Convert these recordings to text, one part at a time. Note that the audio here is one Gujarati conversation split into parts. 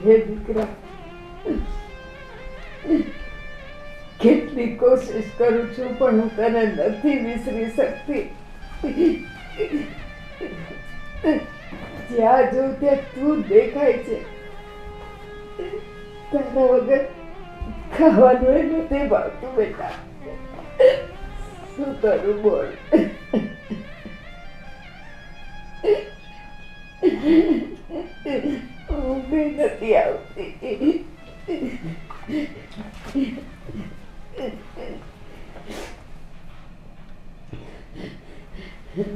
હે દીકરા, કેટલી કોશિશ કરું છું પણ હું તને નથી વિસરી શકતી. જ્યાં જોઉં ત્યાં તું દેખાય છે. તારા વગર ખાવાનું એ નથી ભાવતું બેટા. શું કરું બોલ? ઊંઘ નથી આવતી.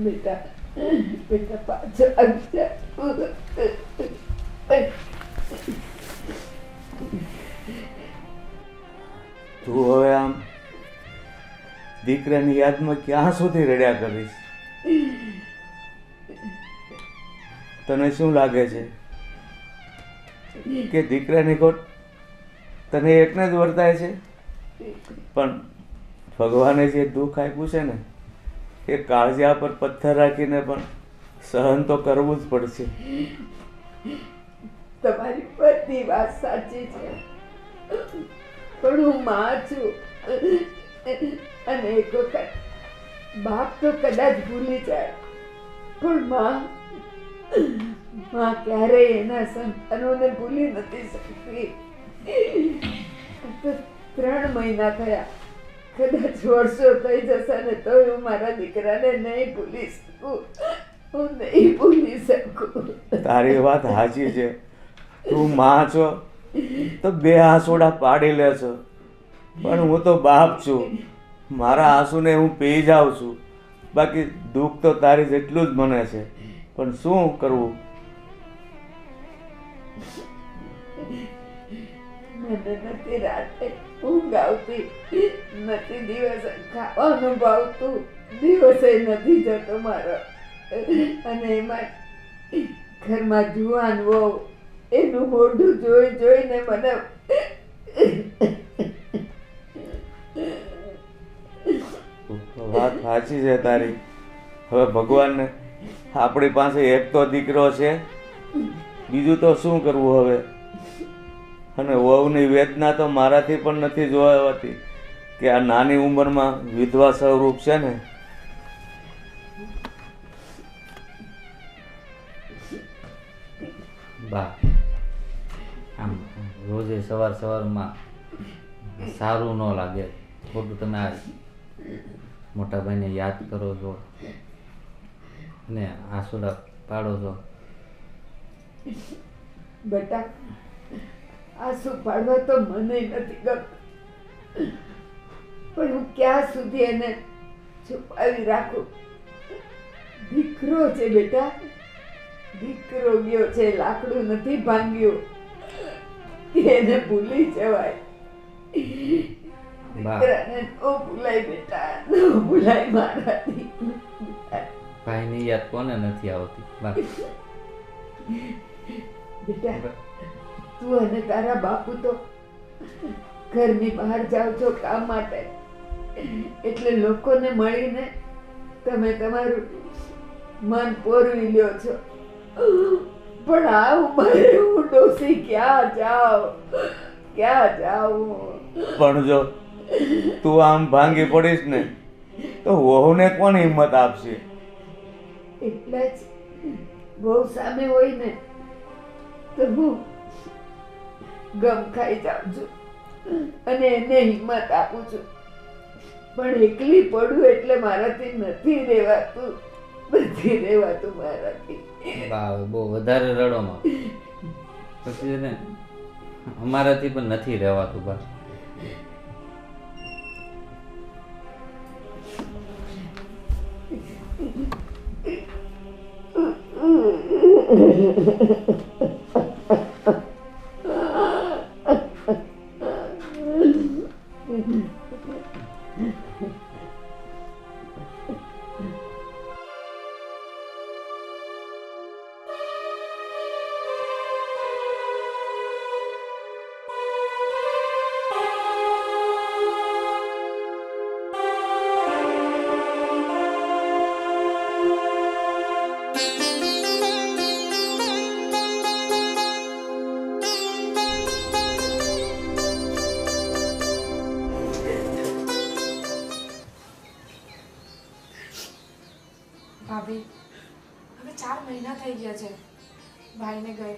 બેટા બેટા પાછો આવી જા. તું હવે આમ દીકરાની યાદમાં ક્યાં સુધી રડ્યા કરીશ? તને શું લાગે છે કે દીકરાની ખોટ તને એકને જ વર્તાય છે? પણ ભગવાને જે દુઃખ આપ્યું છે ને એ કાળજા પર પથ્થર રાખીને પણ સહન તો કરવું જ પડશે. તમારી બધી વાત સાચી છે, પણ હું માં છું અને એક વખત બાપ તો કદાચ ભૂલી જાય, પણ માં ક્યારેય એના સંતાનોને ભૂલી નથી શકતી. તો 3 મહિના થયા, કદાચ વર્ષો થઈ જશે ને તો હું મારા દીકરાને નહીં ભૂલી શકું. હું નહીં ભૂલી શકું. તારી વાત સાચી છે. તું માં છો તો 2 આંસુડા પાડી લેશો, પણ હું તો બાપ છું. મારા આંસુને હું પી જાઉં છું. બાકી દુઃખ તો તારી જેટલું જ મને છે, પણ શું કરવું? મને નથી રાતે ઊંઘ આવતી, નથી દિવસે ખાવાનું ભાવતું, દિવસે નથી જતો મારો. અને એમાં ઘરમાં જુવાન વહુ, એનું મોઢું જોઈ જોઈને મને વાત સાચી છે તારી. હવે ભગવાનને આપણી પાસે એક તો દીકરો છે, બીજું તો શું કરવું હવે? અને વહુની વેદના તો મારાથી પણ નથી જોવાતી કે આ નાની ઉંમરમાં વિધવા સ્વરૂપ છે ને. બા, આમ રોજે સવારમાં સારું ન લાગે. ખોટું તમે આ મોટા ભાઈને યાદ કરો છો ને આંસુડા પાડો છો. બેટા, આંસુ પાડવા તો મને નથી ગમતું, પણ હું ક્યાં સુધી એને છુપાવી રાખું? દીકરો છે બેટા, દીકરો ગયો છે, લાકડું નથી ભાંગ્યું કે એને ભૂલી જવાય. દીકરાને નો ભૂલાય બેટા, નો ભૂલાય મારાથી. ભાઈની યાદ કોને નથી આવતી? બા બેટા, તું અને તારા બાપુ તો ઘરની બહાર જાઓ છો કામ માટે, એટલે લોકોને મળીને તમે તમારું મન પોરવી લ્યો છો. પણ આ ઉંમરે હું ડોસી ક્યાં જાઉં? પણ જો તું આમ ભાંગી પડીશ ને તો વહુને કોણ હિંમત આપશે? એટલે જ બહુ સામે હોય ને તો હું ગમ ખાઈ જાઉં છું અને એને હિંમત આપું છું. પણ એકલી પડું એટલે મારાથી નથી રહેવાતું મારાથી. બા બહુ વધારે રડોમાં પછી ને અમારાથી પણ નથી રહેવાતું. બા ભાભી, હવે 4 મહિના થઈ ગયા છે ભાઈને ગયે.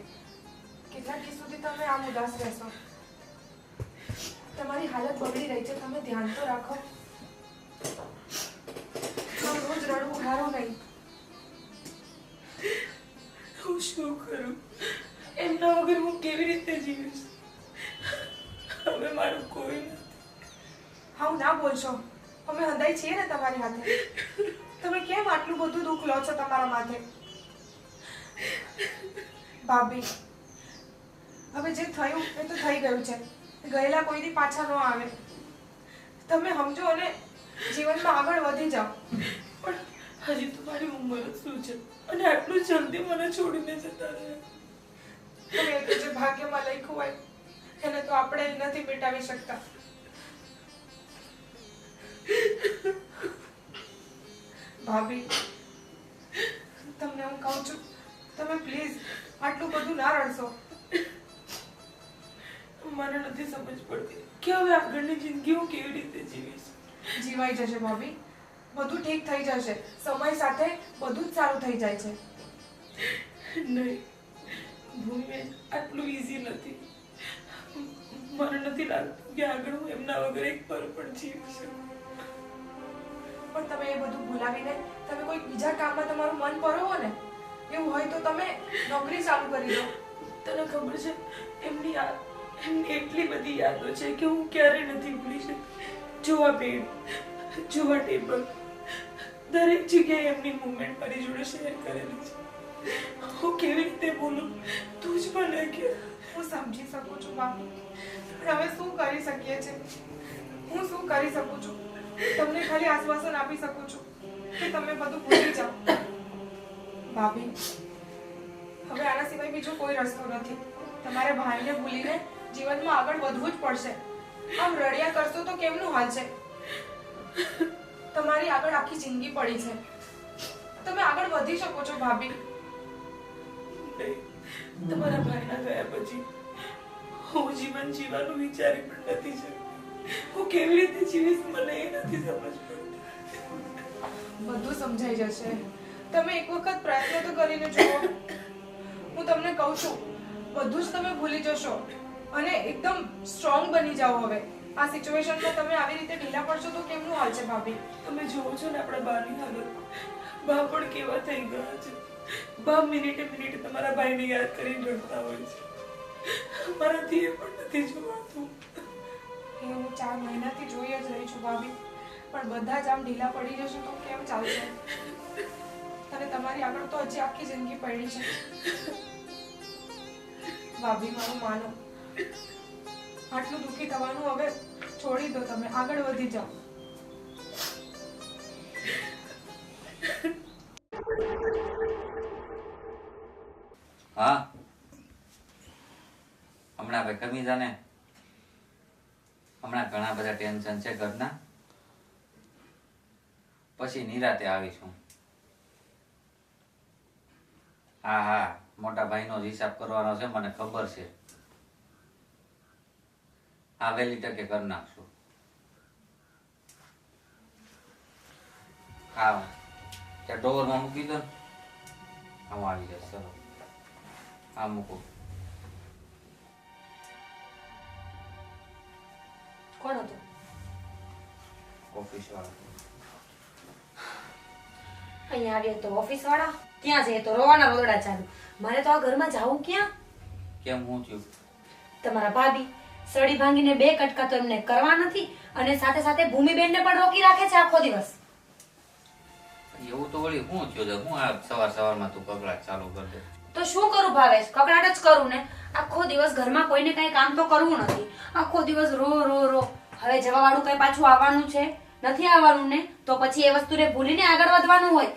કેટલા દિવસ સુધી તમે આમ ઉદાસ રહેશો? તમારી હાલત બગડી રહી છે, તમે ધ્યાન તો રાખો. રોજ રડવું હારું નહીં. હું શું કરું? એમના વગર હું કેવી રીતે જીવીશ? હવે મારું કોઈ નથી. હા, ના બોલશો. અમે હૃદય છીએ ને તમારી હાથે. તમે કેમ આટલું બધું દુઃખ લો છો તમારા માથે? ભાભી, હવે જે થયું એ તો થઈ ગયું છે. ગયેલા કોઈ દી પાછા ન આવે. તમે સમજો અને જીવનમાં આગળ વધી જાઓ. પણ હજી તો મારી ઉંમર જ શું છે અને આટલું જલ્દી મને છોડીને જતા રહે? તમે એ તો જે ભાગ્યમાં લખ્યું હોય એને તો આપણે નથી મિટાવી શકતા. ભાભી, તમને હું કહું છું, તમે પ્લીઝ આટલું બધું ના રડશો. મને નથી સમજ પડતી કે હવે આગળની જિંદગી હું કેવી રીતે જીવીશ. જીવાઈ જશે ભાભી, બધું ઠીક થઈ જશે. સમય સાથે બધું જ સારું થઈ જાય છે. નહીં ભૂમિ, આટલું ઈઝી નથી. મને નથી લાગતું કે આગળ હું એમના વગર એક પળ પણ જીવી શકું. પણ તમે એ બધું ભૂલાવીને તમે કોઈ બીજા કામમાં તમારું મન પરોવો ને. એવું હોય તો તમે નોકરી ચાલુ કરી દો. તને ખબર છે એમની એટલી બધી યાદો છે કે હું ક્યારેય નથી ભૂલી શકતી. જોવા બેડ, જોવા ટેબલ, દરેક જગ્યાએ એમની મુવમેન્ટ મારી જોડે શેર કરેલી છે. હું કેવી રીતે બોલું તું જ મને કે. હું સમજી શકું છું બાપુ, પણ હવે શું કરી શકીએ છીએ? હું શું કરી શકું છું? તમને ખાલી આશ્વાસન આપી શકું છું કે તમે બધું ભૂલી જાઓ. ભાભી, હવે આના સિવાય બીજો કોઈ રસ્તો નથી. તમારે ભાઈને ભૂલીને જીવનમાં આગળ વધવું જ પડશે. આમ રડ્યા કરશો તો કેમનું હાલશે? તમારી આગળ આખી જિંદગી પડી છે. તમે આગળ વધી શકો છો ભાભી. તમારા ભાઈના ગયા પછી હું જીવન જીવવાનું વિચારી પણ નથી શકતી. હું કેવી રીતે જીવીશ મને એ નથી સમજ પડતી. બધું સમજાઈ જશે. તમે એક વખત પ્રયત્ન તો કરીને જુઓ. હું તમને કહું છું, બધું જ તમે ભૂલી જશો અને એકદમ સ્ટ્રોંગ બની જાઓ. હવે આ સિચ્યુએશનમાં તમે આવી રીતે ઢીલા પડશો તો કેમનું હાલ છે ભાભી? તમે જોવો છો ને આપણા બાની હાલત. બા પણ કેવા થઈ ગયા છે. બા મિનિટે મિનિટે તમારા ભાઈને યાદ કરીને રડતા હોય છે. મારાથી એ પણ નથી જોવાતું. એ હું 4 મહિનાથી જોઈ જ રહી છું ભાભી, પણ બધા જ આમ ઢીલા પડી જશે તો કેમ ચાલશે? અને તમારી આગળ તો હજી આખી જિંદગી પડી છે. ભાભી, મારું માનો. આટલું દુઃખી થવાનું હવે છોડી દો. તમે આગળ વધી જાઓ. હા, હમણાં ભાઈ કમી જાને. હમણાં ઘણા બધા ટેન્શન છે ઘરના. પછી નિરાતે આવીશું. હા હા, મોટા ભાઈનો જ હિસાબ કરવાનો છે, મને ખબર છે. હા, વહેલી તકે કરી નાખશું. હા, ત્યાં ડોરમાં મૂકી દો ને. હું આવી જઈશ. ચલો, હા મૂકો. કોણ હતું? ઓફિસ વાળા. અહીંયા આવીએ તો ઓફિસ વાળા, ત્યાં જઈએ તો રોવાના રોદડા ચાલુ. મારે તો આ ઘરમાં જાવું ક્યાં? કેમ, હું થયું? તમારા ભાભી સળી ભાંગીને 2 કટકા તો એમને કરવા નથી અને સાથે સાથે ભૂમિબેનને પણ રોકી રાખે છે આખો દિવસ. એવું તો વળી શું થયું છે? હું આ સવારમાં તું કકડાટ ચાલુ કરી દે. તો શું કરું ભાવેશ? કકડાટ જ કરું ને. આખો દિવસ ઘરમાં કોઈને કઈ કામ તો કરવું નથી. આખો દિવસ રો રો રો. હવે જવા વાળું કઈ પાછું આવવાનું છે? નથી આવવાનું ને, તો પછી એ વસ્તુને ભૂલીને આગળ વધવાનું હોય.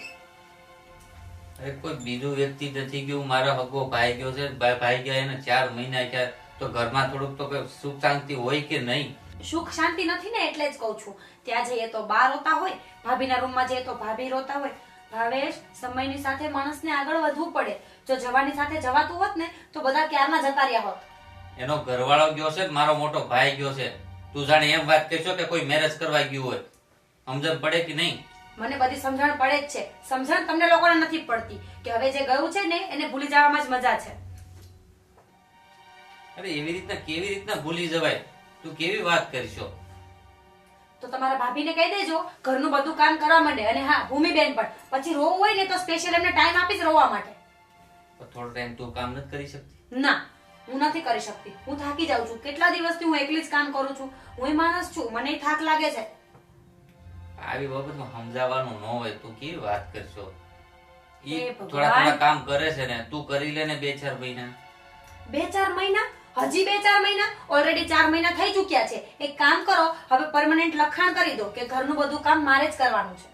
અરે કોઈ બીજું વ્યક્તિ નથી ગયું, મારો હગો ભાઈ ગયો છે. ભાઈ ગયા એને 4 મહિના થયા, તો ઘરમાં થોડુંક તો કઈ સુખ શાંતિ હોય કે નહીં? સુખ શાંતિ નથી ને, એટલે જ કહું છું. ત્યાં જઈએ તો બા રોતા હોય, ભાભીના રૂમમાં જઈએ તો ભાભી રોતા હોય. ભાવેશ, સમયની સાથે માણસને આગળ વધવું પડે. જો જવાની સાથે જવાતું હોત ને તો બધા ક્યારના જતા રહ્યા હોત. એનો ઘરવાળો ગયો છે, મારો મોટો ભાઈ ગયો છે. તું જાણે એમ વાત કરશો કે કોઈ મેરેજ કરવા ગયું હોય. સમજણ પડે કે નહીં? મને બધી સમજણ પડે જ છે. સમજણ તમને લોકોને નથી પડતી કે હવે જે ગયું છે ને એને ભૂલી જવામાં જ મજા છે. અરે એવી રીતના કેવી રીતના ભૂલી જવાય? તું કેવી વાત કરશો? તો તમારા ભાભીને કહી દેજો ઘરનું બધું કામ કરવા માંડે. અને હા, ભૂમિબેન પણ પછી રોવું હોય ને તો સ્પેશિયલ એમને ટાઈમ આપીશ રોવા માટે. થોડો ટાઈમ તું કામ નથી કરી શકતી? ના, હું નથી કરી શકતી. હું થાકી જાઉં છું. કેટલા દિવસથી હું એકલી જ કામ કરું છું. હું માણસ છું, મને થાક લાગે છે. આવી બાબતમાં સમજાવવાનું ન હોય. તું કેવી વાત કરશો? ઈ હે થોડા ભગવાન. થોડા કામ કરે છે ને, તું કરી લે ને 2-4 મહિના. 2-4 મહિના? હજી 2-4 મહિના? ઓલરેડી 4 મહિના થઈ ચૂક્યા છે. એક કામ કરો, હવે પરમનન્ટ લખાણ કરી દો કે ઘરનું બધું કામ મારે જ કરવાનું છે.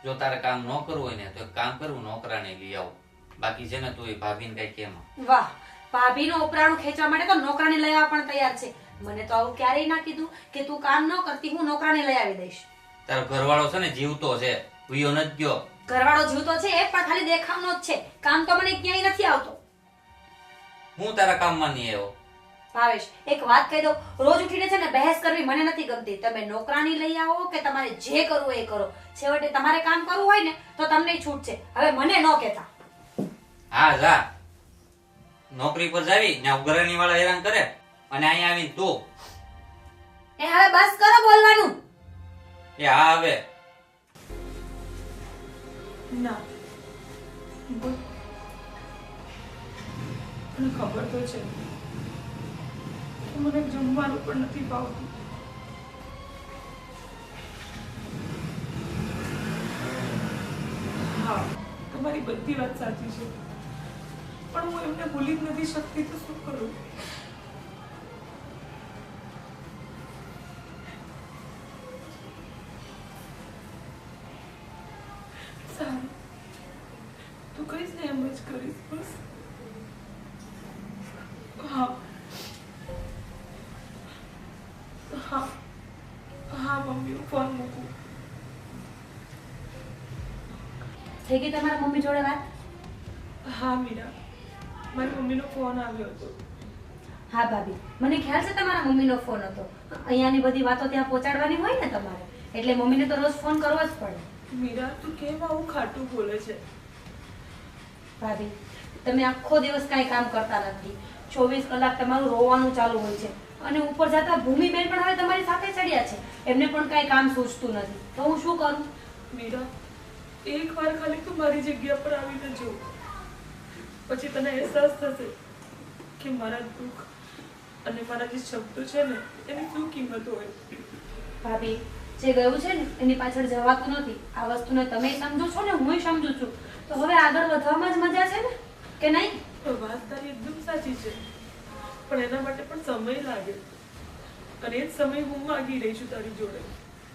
જો તારે કામ ન કરવું હોય ને તો એક કામ કરવું, નોકરાણી લઈ આવું. બાકી છે ને તું એ ભાભીને કઈ કેમ. વાહ, ભાભીનું ઉપરાણું ખેંચવા માટે તો નોકરાણી લઈ આવવા પણ તૈયાર છે. મને તો આવું ક્યારેય ના કીધું કે તું કામ ન કરતી, હું નોકરાણી લઈ આવી દઈશ. તારો ઘરવાળો છે ને જીવતો છે, હુયો નથી ગયો. ઘરવાળો જીવતો છે એ પણ ખાલી દેખાવનો જ છે. કામ તો મને ક્યાંય નથી આવતો. હું તારા કામમાં નહીં આવ્યો. ભાવેશ, એક વાત કહી દો, રોજ ઉઠીને છે ને બહેસ કરવી મને નથી ગમતી. તમે નોકરાણી લઈ આવો કે તમારે જે કરવું એ કરો, છેવટે તમારે કામ કરવું હોય ને તો તમને છૂટ છે. હવે મને ન કહેતા. હા જા, નોકરી પર જાવી ને ઉઘરાણી વાળા હેરાન કરે અને અહીંયા આવીને તું. એ હવે બસ કરો બોલવાનું. એ હા હવે ના બોલ. મને ખબર તો છે કે મને જમવાનું પણ નથી ભાવતું. હા, તમારી બધી વાત સાચી છે, પણ હું એમને ભૂલી જ નથી શકતી તો શું કરું? સારું, તું કહીશ ને એમ જ કરીશ બસ. હા હા હા મમ્મી, હું ફોન મૂકું. થઈ ગઈ તમારા મમ્મી જોડે વાત? હા મીરા, મારી મમ્મીનો ફોન આવ્યો હતો. હા ભાભી, મને ખ્યાલ છે તમારા મમ્મીનો ફોન હતો. અહીંયાની બધી વાતો ત્યાં પહોંચાડવાની હોય ને તમારે, એટલે મમ્મીને તો રોજ ફોન કરવો જ પડે. મીરા, તું કેમ આવું ખાટું બોલે છે? ભાભી, તમે આખો દિવસ કાંઈ કામ કરતા નથી. 24 કલાક તમારું રોવાનું ચાલુ હોય છે. અને ઉપર જતા ભૂમિબેન પણ હવે તમારી સાથે ચડ્યા છે. એમને પણ કાંઈ કામ સૂચતું નથી. તો હું શું કરું? મીરા, એક વાર ખાલી તું મારી જગ્યા પર આવીને જો, પછી તને અહેસાસ થશે કે મારા દુઃખ અને મારા જે શબ્દો છે ને એની શું કિંમત હોય. ભાભી, જે ગયું છે ને એની પાછળ જવાતું નથી. આ વસ્તુને તમે સમજો છો ને હું સમજુ છું. તો હવે આગળ વધવામાં જ મજા છે ને, કે નહીં? તો વાત તારી એકદમ સાચી છે, પણ એના માટે પણ સમય લાગે, અને એ જ સમય હું માંગી રહી છું તારી જોડે.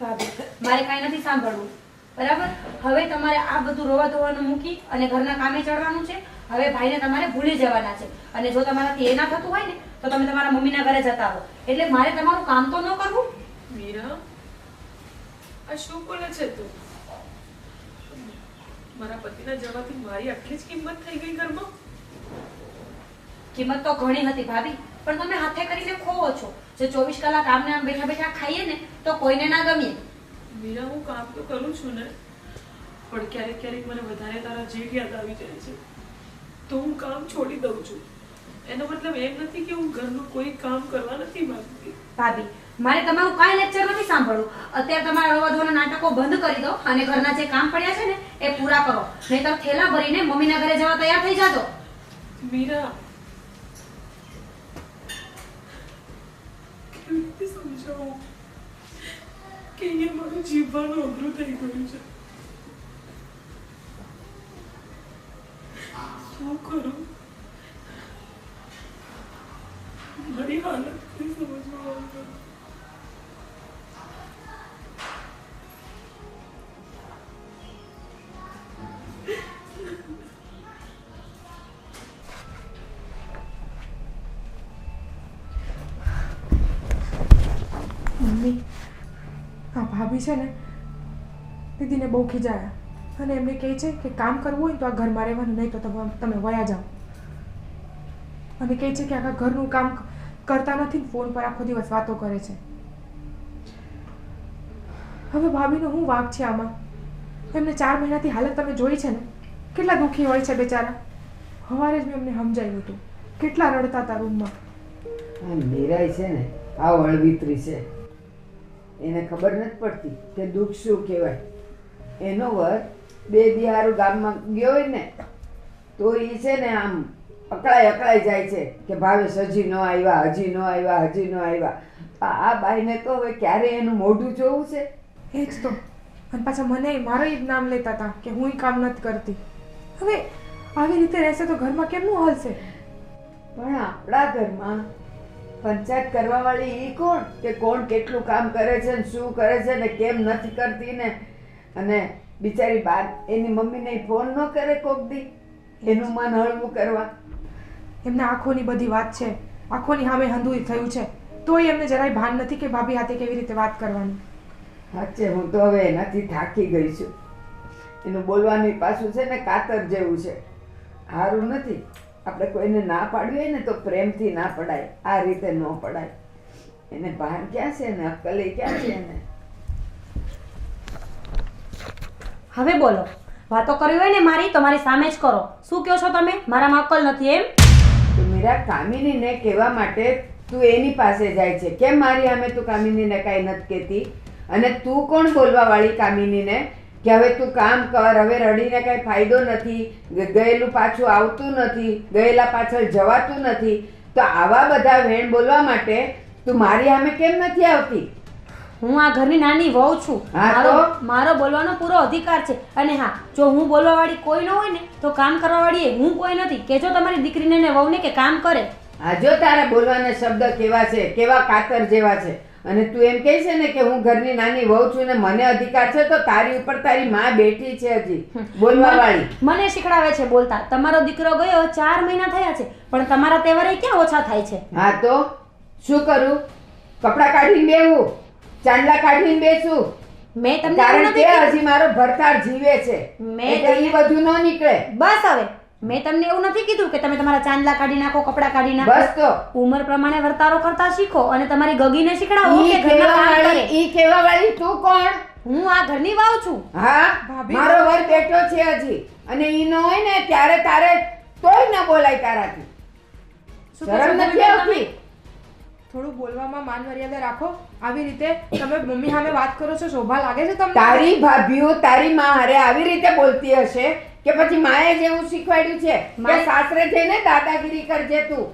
ભાભી, મારે કાંઈ નથી સાંભળવું, બરાબર? હવે તમારે આ બધું રોવા ધોવાનું મૂકી અને ઘરના કામે ચડવાનું છે. હવે ભાઈને તમારે ભૂલી જવાના છે. અને જો તમારાથી એ ના થતું હોય ને તો તમે તમારા મમ્મીના ઘરે જતા હો. એટલે મારે તમારું કામ તો ન કરવું. મીરા, આ શું બોલે છે તું? મારા પતિના જવાથી મારી આટલી જ કિંમત થઈ ગઈ ઘરમાં? કિંમત તો ઘણી હતી ભાભી, પણ તમે હાથે કરીને ખોવો છો. જો 24 કલાક આમને આમ બેઠા બેઠા ખાઈએ ને તો કોઈને ના ગમીએ. મીરા, હું કામ તો કરું છું ને, પણ ક્યારેક ક્યારેક મને વધારે તારા જેઠ યાદ આવી જાય છે તો હું કામ છોડી દઉં છું. એનો મતલબ એમ નથી કે હું ઘરનું કોઈ કામ કરવા નથી માંગતી. ભાભી, મારે તમારું કાંઈ લેક્ચર નથી સાંભળવું. અત્યારે તમારા રોવા ધોવાના નાટકો બંધ કરી દો અને ઘરના જે કામ પડ્યા છે ને એ પૂરા કરો. નહીંતર થેલા ભરીને મમ્મીના ઘરે જવા તૈયાર થઈ જાજો. મીરા, કેવી રીતે સમજાવું કે એ મારું જીવવાનું અઘરું થઈ ગયું છે? શું કરું? મારી હાલત કોઈ સમજવા આવતું નથી. મમ્મી, આ ભાભી છે ને દીદીને બહુ ખીજાયા અને એમને કહે છે કે કામ કરવું હોય ને તો આ ઘરમાં રહેવાનું, નહીં તો તમે વયા જાઓ. અને કહે છે કે આખા ઘરનું કામ કરતા નથી ને ફોન પર આખો દિવસ વાતો કરે છે. હવે ભાભીનો શું વાંક છે આમાં? એમને 4 મહિનાથી હાલત તમે જોઈ છે ને, કેટલા દુઃખી હોય છે બેચારા. સવારે જ મેં એમને સમજાવ્યું હતું, કેટલા રડતા હતા રૂમમાં. આ મીરાઈ છે ને આ વળવિતરી છે, એને ખબર નથી પડતી કે દુઃખ શું કહેવાય. એનો વર 2 દિહારું ગામમાં ગયો હોય ને તો એ છે ને આમ અકળાઈ જાય છે કે ભાવેશ હજી ન આવ્યા, હજી ન આવ્યા, હજી ન આવ્યા. આ બાઈને તો હવે ક્યારે એનું મોઢું જોવું છે. એ જ તો. અને પાછા મને મારું જ નામ લેતા હતા કે હું કામ નથી કરતી. હવે આવી રીતે રહેશે તો ઘરમાં કેમનું હાલશે? પણ આપણા ઘરમાં પંચાયત કરવા વાળી એ કોણ કે કોણ કેટલું કામ કરે છે ને શું કરે છે ને કેમ નથી કરતી ને. અને બિચારી બાર એની મમ્મીને ફોન ન કરે કોક દી એનું મન હળવું કરવા. એમના આંખોની બધી વાત છે, આંખોની સામે હંધુય થયું છે, તોય એમને જરાય ભાન નથી કે ભાભી હાથે કેવી રીતે વાત કરવાની. સાચે હું તો હવે એનાથી થાકી ગઈ છું. એનું બોલવાનું પાછું છે ને કાતર જેવું છે, સારું નથી. આપણે કોઈને ના પાડવી હોય ને તો પ્રેમથી ના પડાય, આ રીતે ન પડાય. એને ભાન ક્યાં છે ને અક્કલ ક્યાં છે એને? હવે બોલો, વાતો કરવી હોય ને મારી તો મારી સામે જ કરો. શું કહો છો તમે? મારામાં અક્કલ નથી એમ? તો મીરા કામિનીને કહેવા માટે તું એની પાસે જાય છે, કેમ મારી સામે તું કામિનીને કાંઈ નથી કહેતી? અને તું કોણ બોલવા વાળી કામિનીને કે હવે તું કામ કર, હવે રડીને કાંઈ ફાયદો નથી, ગયેલું પાછું આવતું નથી, ગયેલા પાછળ જવાતું નથી. તો આવા બધા વેણ બોલવા માટે તું મારી સામે કેમ નથી આવતી? હું આ ઘરની નાની વહુ છું. હા તો? મારો બોલવાનો પૂરો અધિકાર છે. અને હા, જો હું બોલવા વાળી કોઈ ન હોય ને તો કામ કરવા વાળી હું કોઈ નથી. કેજો તમારી દીકરીને ને વહુને કે કામ કરે. આ જો તારા બોલવાના શબ્દ કેવા છે, કેવા કાતર જેવા છે. અને તું એમ કહે છે ને કે હું ઘરની નાની વહુ છું ને મને અધિકાર છે, તો તારી ઉપર તારી માં બેઠી છે હજી બોલવા વાળી. મને શીખડાવે છે બોલતા. તમારો દીકરો ગયો 4 મહિના થયા છે પણ તમારા તહેવારે ક્યાં ઓછા થાય છે? હા તો શું કરું? કપડા કાઢીને બેહું, ચાંદલા કાઢીને બેસું? મેં તમને કારણ એવું કે નથી હજી મારો ભરતાર જીવે છે, એટલે ઈ બધું ન નીકળે. બસ હવે મેં તમને એવું નથી કીધું કે તમે તમારા ચાંદલા કાઢી નાખો, કપડા કાઢી નાખો. બસ તો ઉંમર પ્રમાણે વર્તારો કરતા શીખો અને તમારી ગગીને શીખડાવો કે ઈ ઘરના કહેવા કામ વાળી, કરે. ઈ કહેવા વાળી તું કોણ? હું આ ઘરની વાવ છું. હા, ભાભી, મારો વર બેઠો છે હજી, અને ઈ ન હોય ને ત્યારે તારે તોય ન બોલાય તારાથી. શું શરમ કહેશો નથી તમે? આવતી? થોડું બોલવામાં માન મર્યાદા રાખો. આવી રીતે તમે મમ્મી સામે વાત કરો છો, શોભા લાગે છે તમને? તારી ભાભીઓ તારી માં હારે આવી રીતે બોલતી હશે કે પછી માએ જેવું શીખવાડ્યું છે કે માએ- સાસરે જઈને દાદાગીરી કરજે તું?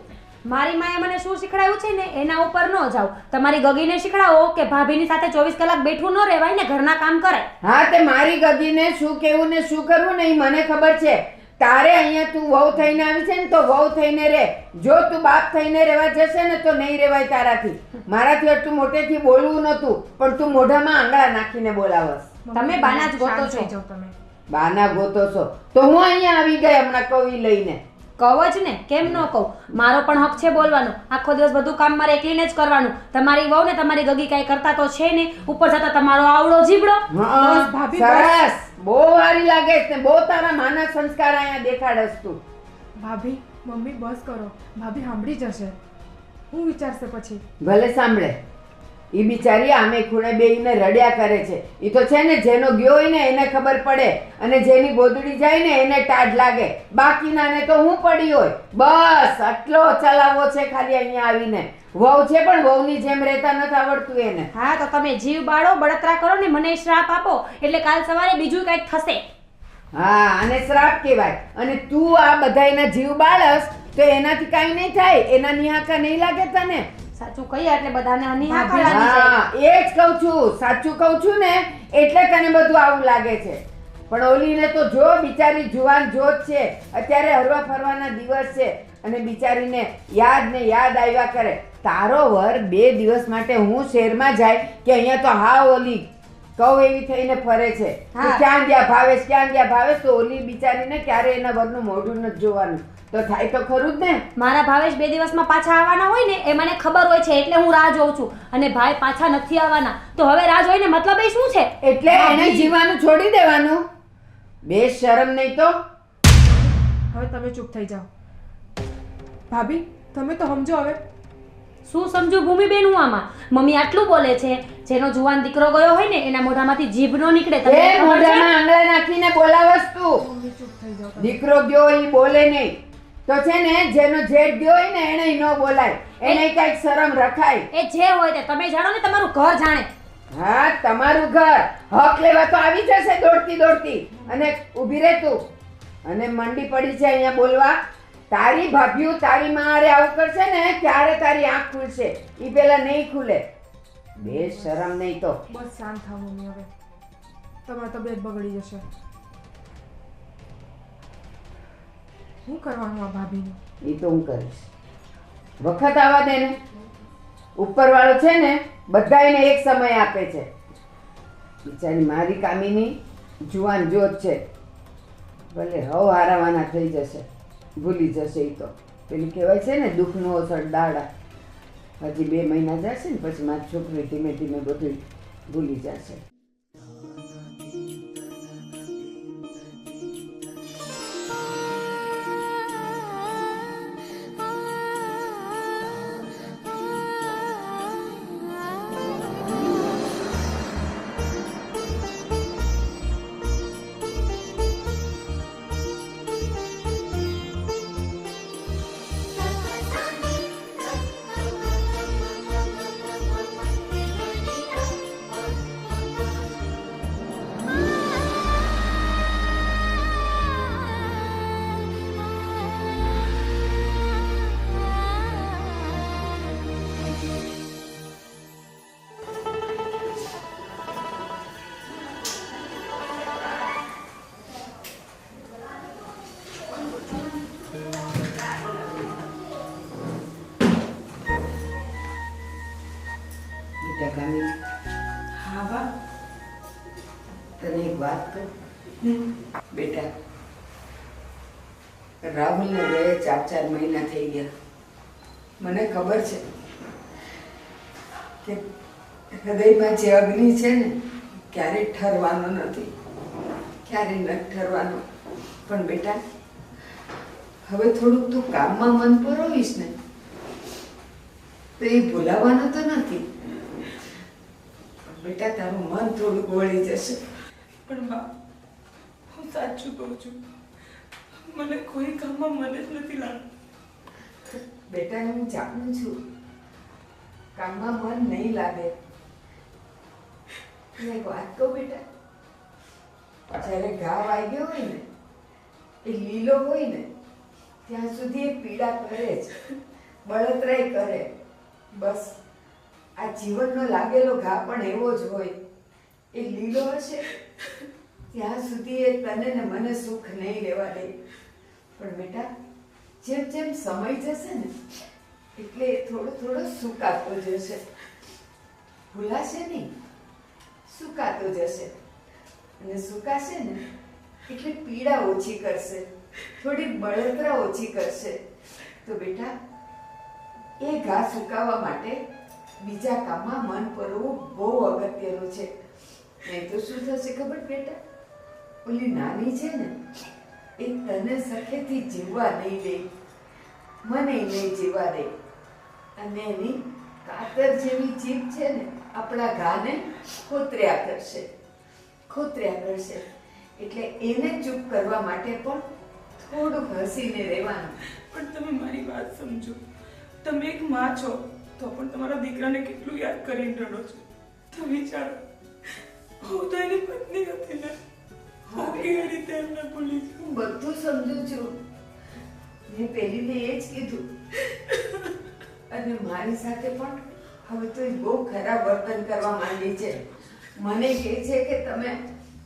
મારી માએ મને શું શીખડાયું છે ને એના ઉપર ન જાવ. તમારી ગગીને શીખડાવો કે ભાભીની સાથે 24 કલાક બેઠું ન રહેવાય ને ઘરના કામ કરાય. હા, તે મારી ગગીને શું કહેવું ને શું કરવું ને ઈ મને ખબર છે. તારે અહીંયા તું વહુ થઈને આવી છે ને તો વહુ થઈને રહે. જો તું બાપ થઈને રહેવા જશે ને તો નહીં રહેવાય તારાથી. મારાથી એટલું મોટેથી બોલવું નહોતું, પણ તું મોઢામાં આંગળા નાખીને બોલાવસ. તમે બાના જ ગોતો શાંત થઈ છો. જાઓ તમે. બાના ગોતો છો તો હું અહીંયા આવી ગઈ હમણાં કવી લઈને. કહો જ ને, કેમ ન કહું? મારો પણ હક છે બોલવાનો. આખો દિવસ બધું કામ મારે એકલીને જ કરવાનું. તમારી વહુ ને તમારી ગગી કાંઈ કરતા તો છે ને, ઉપર જતા તમારો આવડો જીબડો. હા, બસ ભાભી, બસ. સરસ, બહુ સારી લાગે છે ને બહુ તારા માના સંસ્કાર અહીંયા દેખાડસ તું. ભાભી, મમ્મી બસ કરો. ભાભી સાંભળી જશે. હું વિચારશે પછી? ભલે સાંભળે. ઈ બિચારી આમે ખૂણે બેહીને રડ્યા કરે છે. ઈ તો છે ને જેનો ગયો હોય ને એને ખબર પડે, અને જેની ગોદડી જાય ને એને ટાઢ લાગે. બાકીનાને તો હું પડી હોય. બસ આટલો ચલાવવો છે ખાલી અહીંયા આવીને. વહુ છે પણ વહુની જેમ રહેતા નથી આવડતું એને. હા તો તમે જીવ બાળો, બળતરા કરો ને મને શ્રાપ આપો એટલે કાલ સવારે બીજું કંઈક થશે. હા, આને શ્રાપ કહેવાય. અને તું આ બધાયના જીવ બાળસ તો એનાથી કાંઈ નહીં થાય. એના નિહાકા નહીં લાગે તને? સાચું કહીએ એટલે બધાને અનિહાકા લાગી જાય. હા, એ જ કહું છું. સાચું કહું છું ને એટલે તને બધું આવું લાગે છે. પણ ઓલીને તો જો બિચારી જુવાન જોત છે, અત્યારે હરવા ફરવાના દિવસ છે, અને બિચારીને યાદ ને યાદ આવ્યા કરે. તારો વર 2 દિવસ માટે હું શહેરમાં જાય કે અહીંયા તો હા ઓલી કઉ એવી થઈને ફરે છે. હા. ક્યાં ગયા ભાવેશ, ક્યાં ગયા ભાવેશ? તો ઓલી બિચારીને ક્યારે એના વરનું મોઢું નથી જોવાનું. તો થાય તો ખરું જ ને. મારા ભાવેશ 2 દિવસમાં પાછા આવવાના હોય ને એ મને ખબર હોય છે એટલે હું રાહ જોઉં છું. અને ભાઈ પાછા નથી આવવાના તો હવે રાહ જોઈને મતલબ એ શું છે? એટલે એને જીવવાનું છોડી દેવાનું? બે શરમ નહીં તો. હવે તમે ચૂપ થઈ જાઓ. ભાભી, તમે તો સમજો હવે. શું સમજુ ભૂમિબેન હું આમાં? મમ્મી આટલું બોલે છે, જેનો જુવાન દીકરો ગયો હોય ને એના મોઢામાંથી જીભ નો નીકળે. તમને એ ખબર છે? મોઢામાં આંગળા નાખીને બોલાવસ તું. મમ્મી ચૂપ થઈ જાઓ. દીકરો ગયો ઈ બોલે નહીં તો છે ને જેનો જેઠ ગયો હોય ને એને ન બોલાય, એને કઈક શરમ રખાય. એ જે હોય તે તમે જાણો ને, તમારું ઘર જાણે. હા, તમારું ઘર હક લેવા તો આવી જશે દોડતી દોડતી. અને ઊભી રહે તું. અને મંડી પડી છે અહીંયા બોલવા. તારી ભાભીઓ તારી માં હારે આવું કરશે ને ત્યારે તારી આંખ ખુલશે, ઈ પેલા નહીં ખુલે. બે શરમ નહીં તો. બસ શાંત થાઓ મમ્મી હવે. તમારી તબિયત બગડી જશે. શું કરવાનું આ ભાભીનું? ઈ તો હું કરીશ. વખત આવવા દે ને. ઉપરવાળો છે ને બધાયને એક સમય આપે છે. બિચારી મારી કામીની જુવાન જોત છે, ભલે હવ હારાવાના થઈ જશે, ભૂલી જશે. ઈ તો પેલું કહેવાય છે ને દુઃખનો અસર દાડા. હજી 2 મહિના જશે ને પછી મારી છોકરી ધીમે ધીમે બધું ભૂલી જશે. બેટા કામી, હા બા. તને એક વાત કહું બેટા. રાહુલને ગયે 4 મહિના થઈ ગયા. મને ખબર છે કે હૃદયમાં જે અગ્નિ છે ને ક્યારેય ઠરવાનો નથી, ક્યારેય નથી ઠરવાનો. પણ બેટા હવે થોડુંક તું કામમાં મન પરોવીશ ને તો એ ભૂલાવાનો તો નથી. બેટા તારું મન થોડુંક વળી જશે. પણ બા, હું સાચું કહું છું, મને કોઈ કામમાં મન જ નથી લાગતું. બેટા હું જાણું છું કામમાં મન નહીં લાગે. અને એક વાત કહું બેટા, જ્યારે ઘા વાગ્યો હોય ને એ લીલો હોય ને ત્યાં સુધી એ પીડા કરે જ, બળતરાઈ કરે. બસ આ જીવનનો લાગેલો ઘા પણ એવો જ હોય. એ લીલો હશે ત્યાં સુધી એ તને ને મને સુખ નહીં લેવા દે. પણ બેટા જેમ જેમ સમય જશે ને એટલે એ થોડો થોડો સુકાતો જશે. ભૂલાશે નહીં, સુકાતો જશે. અને સુકાશે ને એટલે પીડા ઓછી કરશે, થોડી બળતરા ઓછી કરશે. તો બેટા એ ઘા સુકાવવા માટે બીજા કામમાં મન પરવું બહુ અગત્યનું છે. નહીં તો શું થશે ખબર બેટા? ઓલી નાની છે ને એ તને સખેથી જીવવા નહીં દે, મને નહીં જીવવા દે. અને એની કાતર જેવી જીભ છે ને આપણા ઘાને ખોતર્યા કરશે, ખોતર્યા કરશે. એટલે એને ચૂપ કરવા માટે પણ થોડુંક હસીને રહેવાનું. પણ તમે મારી વાત સમજો. તમે એક માં છો તો પણ તમારા દીકરાને કેટલું યાદ કરીને રડો છો. તો વિચારો, હું તો એની પત્ની હતી ને, હું કેવી રીતે એમને ભૂલી છું. હું બધું સમજુ છું. મેં પહેલીને એ જ કીધું. અને મારી સાથે પણ હવે તો એ બહુ ખરાબ વર્તન કરવા માંડી છે. મને કહે છે કે તમે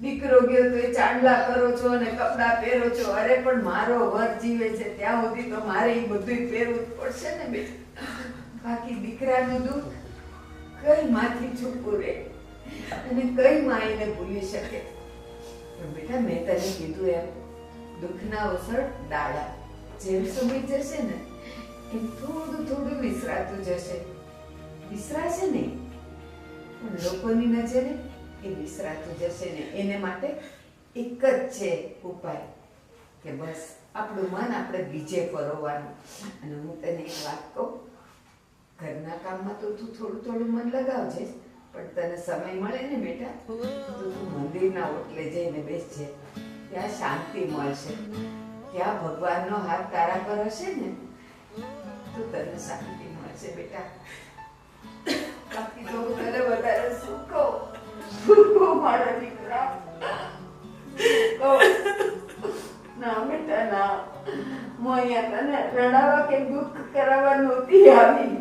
દીકરો ગયો તો એ ચાંદલા કરો છો અને કપડાં પહેરો છો. અરે પણ મારો વર જીવે છે ત્યાં સુધી તો મારે એ બધું પહેરવું જ પડશે ને બે. બાકી દીકરાનું દુઃખ કઈ માંથી છૂપું રહે અને કઈ માં એને ભૂલી શકે. પણ બેટા મેં તને કીધું એમ દુઃખના અવસર દાડા. જેમ સમય જશે ને એમ થોડું થોડું વિસરાતું જશે. વિસરાશે નહીં પણ લોકોની નજરે એ વિસરાતું જશે ને. એને માટે એક જ છે ઉપાય કે બસ આપણું મન આપણે બીજે ફરવાનું. અને હું તને એક વાત કહું, ઘરના કામમાં તો તું થોડું થોડું મન લગાવજે જ, પણ તને સમય મળે ને બેટા તો તું મંદિરના ઓટલે જઈને બેસજે. ત્યાં શાંતિ મળશે. ત્યાં ભગવાનનો હાથ તારા પર હશે ને તો તને શાંતિ મળશે બેટા. બાકી તો હું તને વધારે શું કહું? મારા દીકરા ના બેટા ના, હું અહીંયા તને રડાવા કે દુઃખ કરાવવા નહોતી આવી,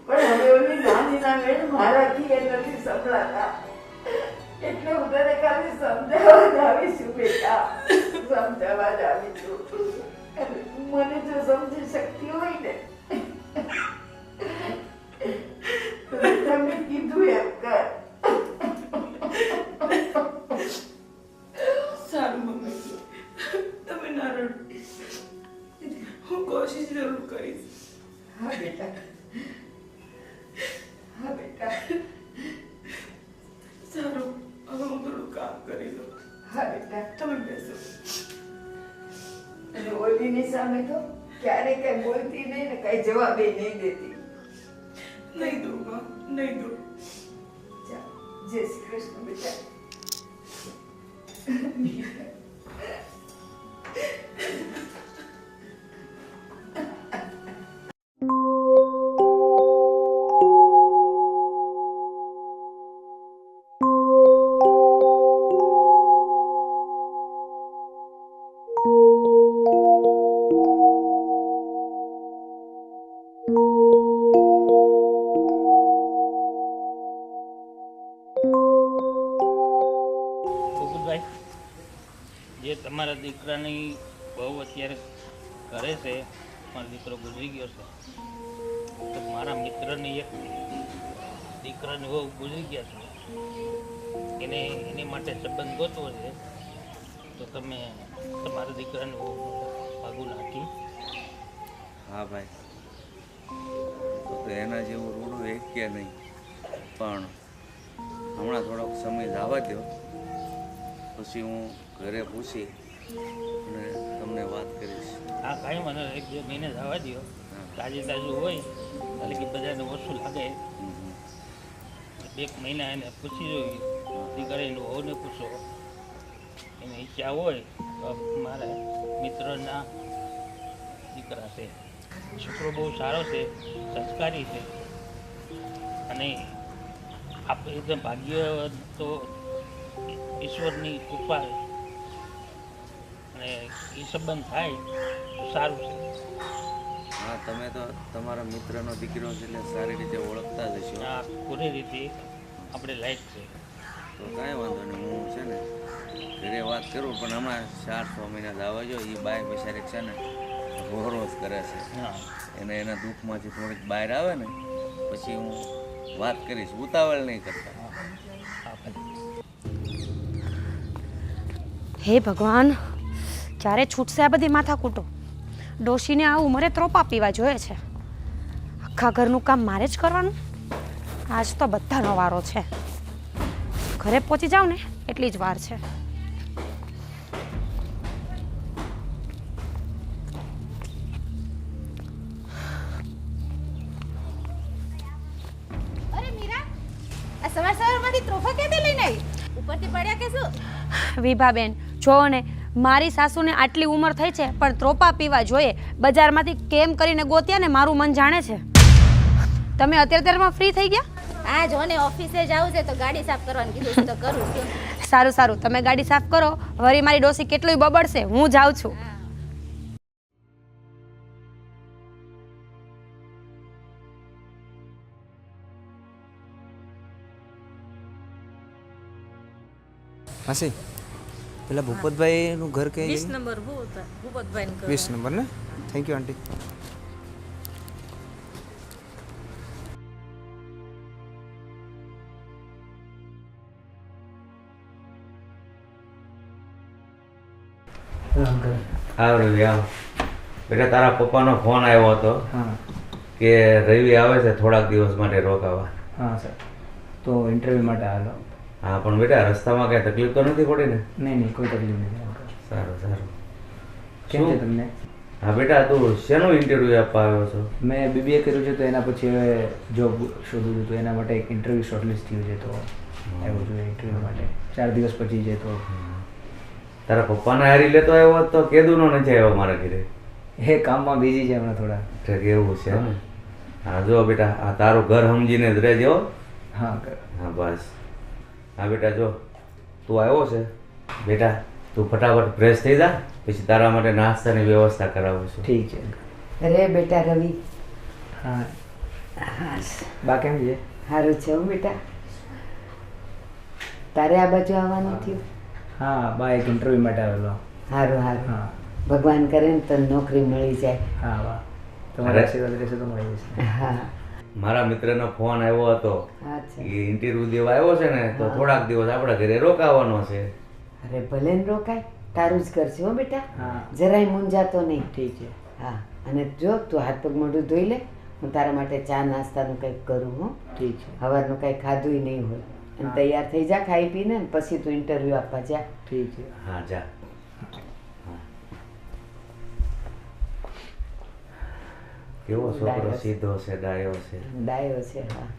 પણ હવે ઓલી નાની ના વેણ મારાથી એ નથી સંભળાતા, એટલે હું તને ખાલી સમજાવવા જ આવી છું બેટા, સમજાવવા જ આવી છું. મને જો સમજી શકતી હોય ને તો તમે કીધું એમ કર. સારું મમ્મી, તમે ના રડો, હું કોશિશ જરૂર કરીશ. હા બેટા, હા બેટા, સારું, હવે હું થોડું કામ કરી લઉં. હા બેટા. તમે બેસો. અને ઓલીની સામે તો ક્યારે કઈ બોલતી નહીં ને કઈ જવાબ નહીં દેતી. નહીં દઉં બા, નહીં દઉં. જા, જય શ્રી કૃષ્ણ બેટા. ગોકુલભાઈ, જે તમારા દીકરાની બહુ અત્યારે કરે છે, મારો દીકરો ગુજરી ગયો છે, તો મારા મિત્રની એક દીકરાની બહુ ગુજરી ગયા છે, એની માટે સંબંધ ગોતવો છે, તો તમે તમારા દીકરાને બહુ ભાગું નાખી. હા ભાઈ, તો એના જેવું રૂડું એક કે નહીં, પણ હમણાં થોડોક સમય જવા દો, પછી હું ઘરે પૂછી અને તમને વાત કરીશ. હા, કાંઈ મને 1-2 મહિને જવા દો, તાજું તાજું હોય એટલે કે બધાને ઓછું લાગે. 1 મહિના એને પૂછી જોઈ, દીકરીનું હોને પૂછો, એની ઈચ્છા હોય તો મારા મિત્રના દીકરા છે, છોકરો બહુ સારો છે, સંસ્કારી છે, અને આપણે એકદમ ભાગ્ય તો ઈશ્વરની કૃપા છે, અને એ સંબંધ થાય તો સારું છે. હા, તમે તો તમારા મિત્રનો દીકરો છે એટલે સારી રીતે ઓળખતા જ હશો. આ પૂરી રીતે આપણે લાયક છે. તો કાંઈ વાંધો નહીં, હું છે ને ઘરે વાત કરું, પણ હમણાં 4-6 મહિના જવા જો. એ બાય બિચારી છે ને રોજ કરે છે, હા, એને એના દુઃખમાંથી થોડીક બહાર આવે ને પછી હું વાત કરીશ, ઉતાવળ નહીં કરતા. હા ભલે. હે ભગવાન, ક્યારે છૂટશે આ બધી માથાકૂટો? ડોશીને આ ઉંમરે ત્રોપા પીવા જોઈએ છે. આખા ઘરનું કામ મારે જ કરવાનું. આજ તો બધાનો વારો છે. ઘરે પહોંચી જાવ ને એટલી જ વાર છે. અરે મીરા, આ સવારમાંથી ત્રોફા ક્યાંથી લઈને આવી? ઉપરથી પડ્યા કે શું? વિભાબેન, જો ને મારી સાસુને આટલી ઉંમર થઈ છે પણ ત્રોપા પીવા જોઈએ. બજારમાંથી કેમ કરીને ગોત્યા ને મારું મન જાણે છે. તમે અત્યારમાં ફ્રી થઈ ગયા? હા, જો ને ઓફિસે જાવું છે તો ગાડી સાફ કરવાનું કીધું તો કરું છું. સારું સારું, તમે ગાડી સાફ કરો. વળી મારી ડોસી કેટલું બબડશે. હું જાઉં છું. માસી, પેલા ભૂપતભાઈનું ઘર કઈ 20 નંબર ભૂપતભાઈનું ઘર. 20 નંબર ને? થેન્ક યુ આંટી. હા રવિ, આવ બેટા. તારા પપ્પાનો ફોન આવ્યો હતો હા કે રવિ આવે છે થોડાક દિવસ માટે રોકાવા. હા સર, તો ઇન્ટરવ્યૂ માટે હાલો. હા, પણ બેટા રસ્તામાં કાંઈ તકલીફ તો નથી પડી ને? નહીં નહીં, કોઈ તકલીફ નથી. સારું સારું. કેમ છે તમને? હા બેટા, તું શેનું ઇન્ટરવ્યૂ આપવા આવ્યો છો? મેં BBA કર્યું છે તો એના પછી હવે જોબ શોધું છું, તો એના માટે એક ઇન્ટરવ્યૂ શોર્ટલિસ્ટ થયું છે, તો આવ્યો છું ઇન્ટરવ્યૂ માટે. 4 દિવસ પછી છે, તો તારા પપ્પાને હારી લેતો આવ્યો હોત તો કેદુનો નથી આવ્યો મારા ઘરે. એ કામમાં બિઝી છે હમણાં થોડા. ઠીક, એવું છે ને? હા જો બેટા, આ તારું ઘર સમજીને જ રહેજો. હા હા બસ. હા બેટા, જો તું આવ્યો છે બેટા, તું ફટાફટ ફ્રેશ થઈ જા, પછી તારા માટે નાસ્તાની વ્યવસ્થા કરાવું છું. ઠીક છે. અરે બેટા રવિ, હા હા બા કેમ છે? સારું છે હો બેટા. તારે આ બાજુ આવવાનું થયું? હા બા એક ઇન્ટરવ્યૂ માટે આવેલો. સારું સારું, હા ભગવાન કરે ને તને નોકરી મળી જાય. હા બા, તમારા આશીર્વાદ રહેશે તો મળી જશે. હા મારા મિત્રનો ફોન આવ્યો હતો, અચ્છા. એ ઇન્ટરવ્યુ દેવા આવ્યો છે ને, તો થોડાક દિવસ આપણા ઘરે રોકાવાનો છે. અરે ભલે ને રોકાય, તારું જ કરશે હો બેટા, હા જરાય મૂંઝાતો નહીં. ઠીક છે. હા, અને જો તું હાથ પગ મોઢું ધોઈ લે, હું તારા માટે ચા નાસ્તાનું કંઈક કરું. હો, ઠીક છે. સવારનું કંઈ ખાધુંય નહીં હોય, અને તૈયાર થઈ જા ખાઈ પીને, ને પછી તું ઇન્ટરવ્યૂ આપવા જા. ઠીક છે. હા જા. કેવો છોકરો ડાયો છે. સીધો છે, ડાયો છે. ડાયો છે. હા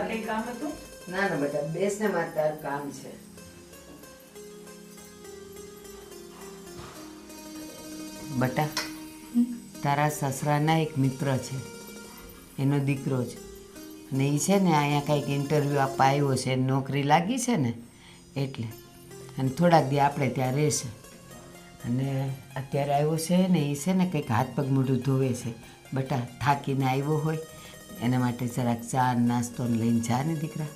કંઈ કામ હતું? ના ના બેટા, બેસ ને, મારે તારું કામ છે. બટા, તારા સસરાના એક મિત્ર છે, એનો દીકરો છે, અને એ છે ને અહીંયા કંઈક ઇન્ટરવ્યૂ આપવા આવ્યો છે, નોકરી લાગી છે ને એટલે, અને થોડાક દી આપણે ત્યાં રહેશે. અને અત્યારે આવ્યો છે ને, એ છે ને કંઈક હાથ પગ મોઢું ધોવે છે. બટા, થાકીને આવ્યો હોય એના માટે જરાક ચા નાસ્તો લઈને જા ને દીકરા.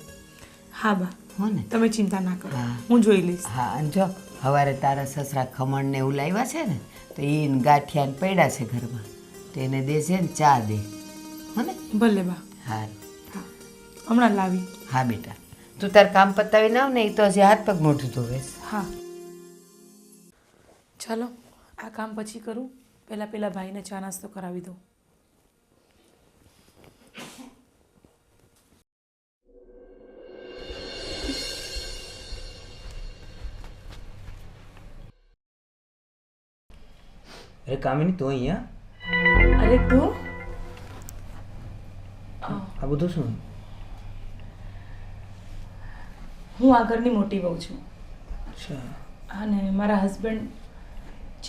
હા બા, હો ને? તમે ચિંતા ના કરો, હા. હું જોઈ લઈશ. હા, અને જો સવારે તારા સસરા ખમણ ને એવું લાવ્યા છે ને, તો એ ગાંઠિયા ને પડ્યા છે ઘરમાં, તો એને દેજે ને ચા દે, હો ને? ભલે બા. હા હા, હમણાં લાવી. હા બેટા, તું તાર કામ પતાવીને આવ ને, એ તો હજી હાથ પગ મોઢું ધોવેશ. હા, ચાલો આ કામ પછી કરું, પેલા ભાઈને ચા નાસ્તો કરાવી દઉં. અરે કામિની, તું અહીંયા? અરે તું આ બધું શું? હું આ ઘરની મોટી વહુ છું, અચ્છા. અને મારા હસબન્ડ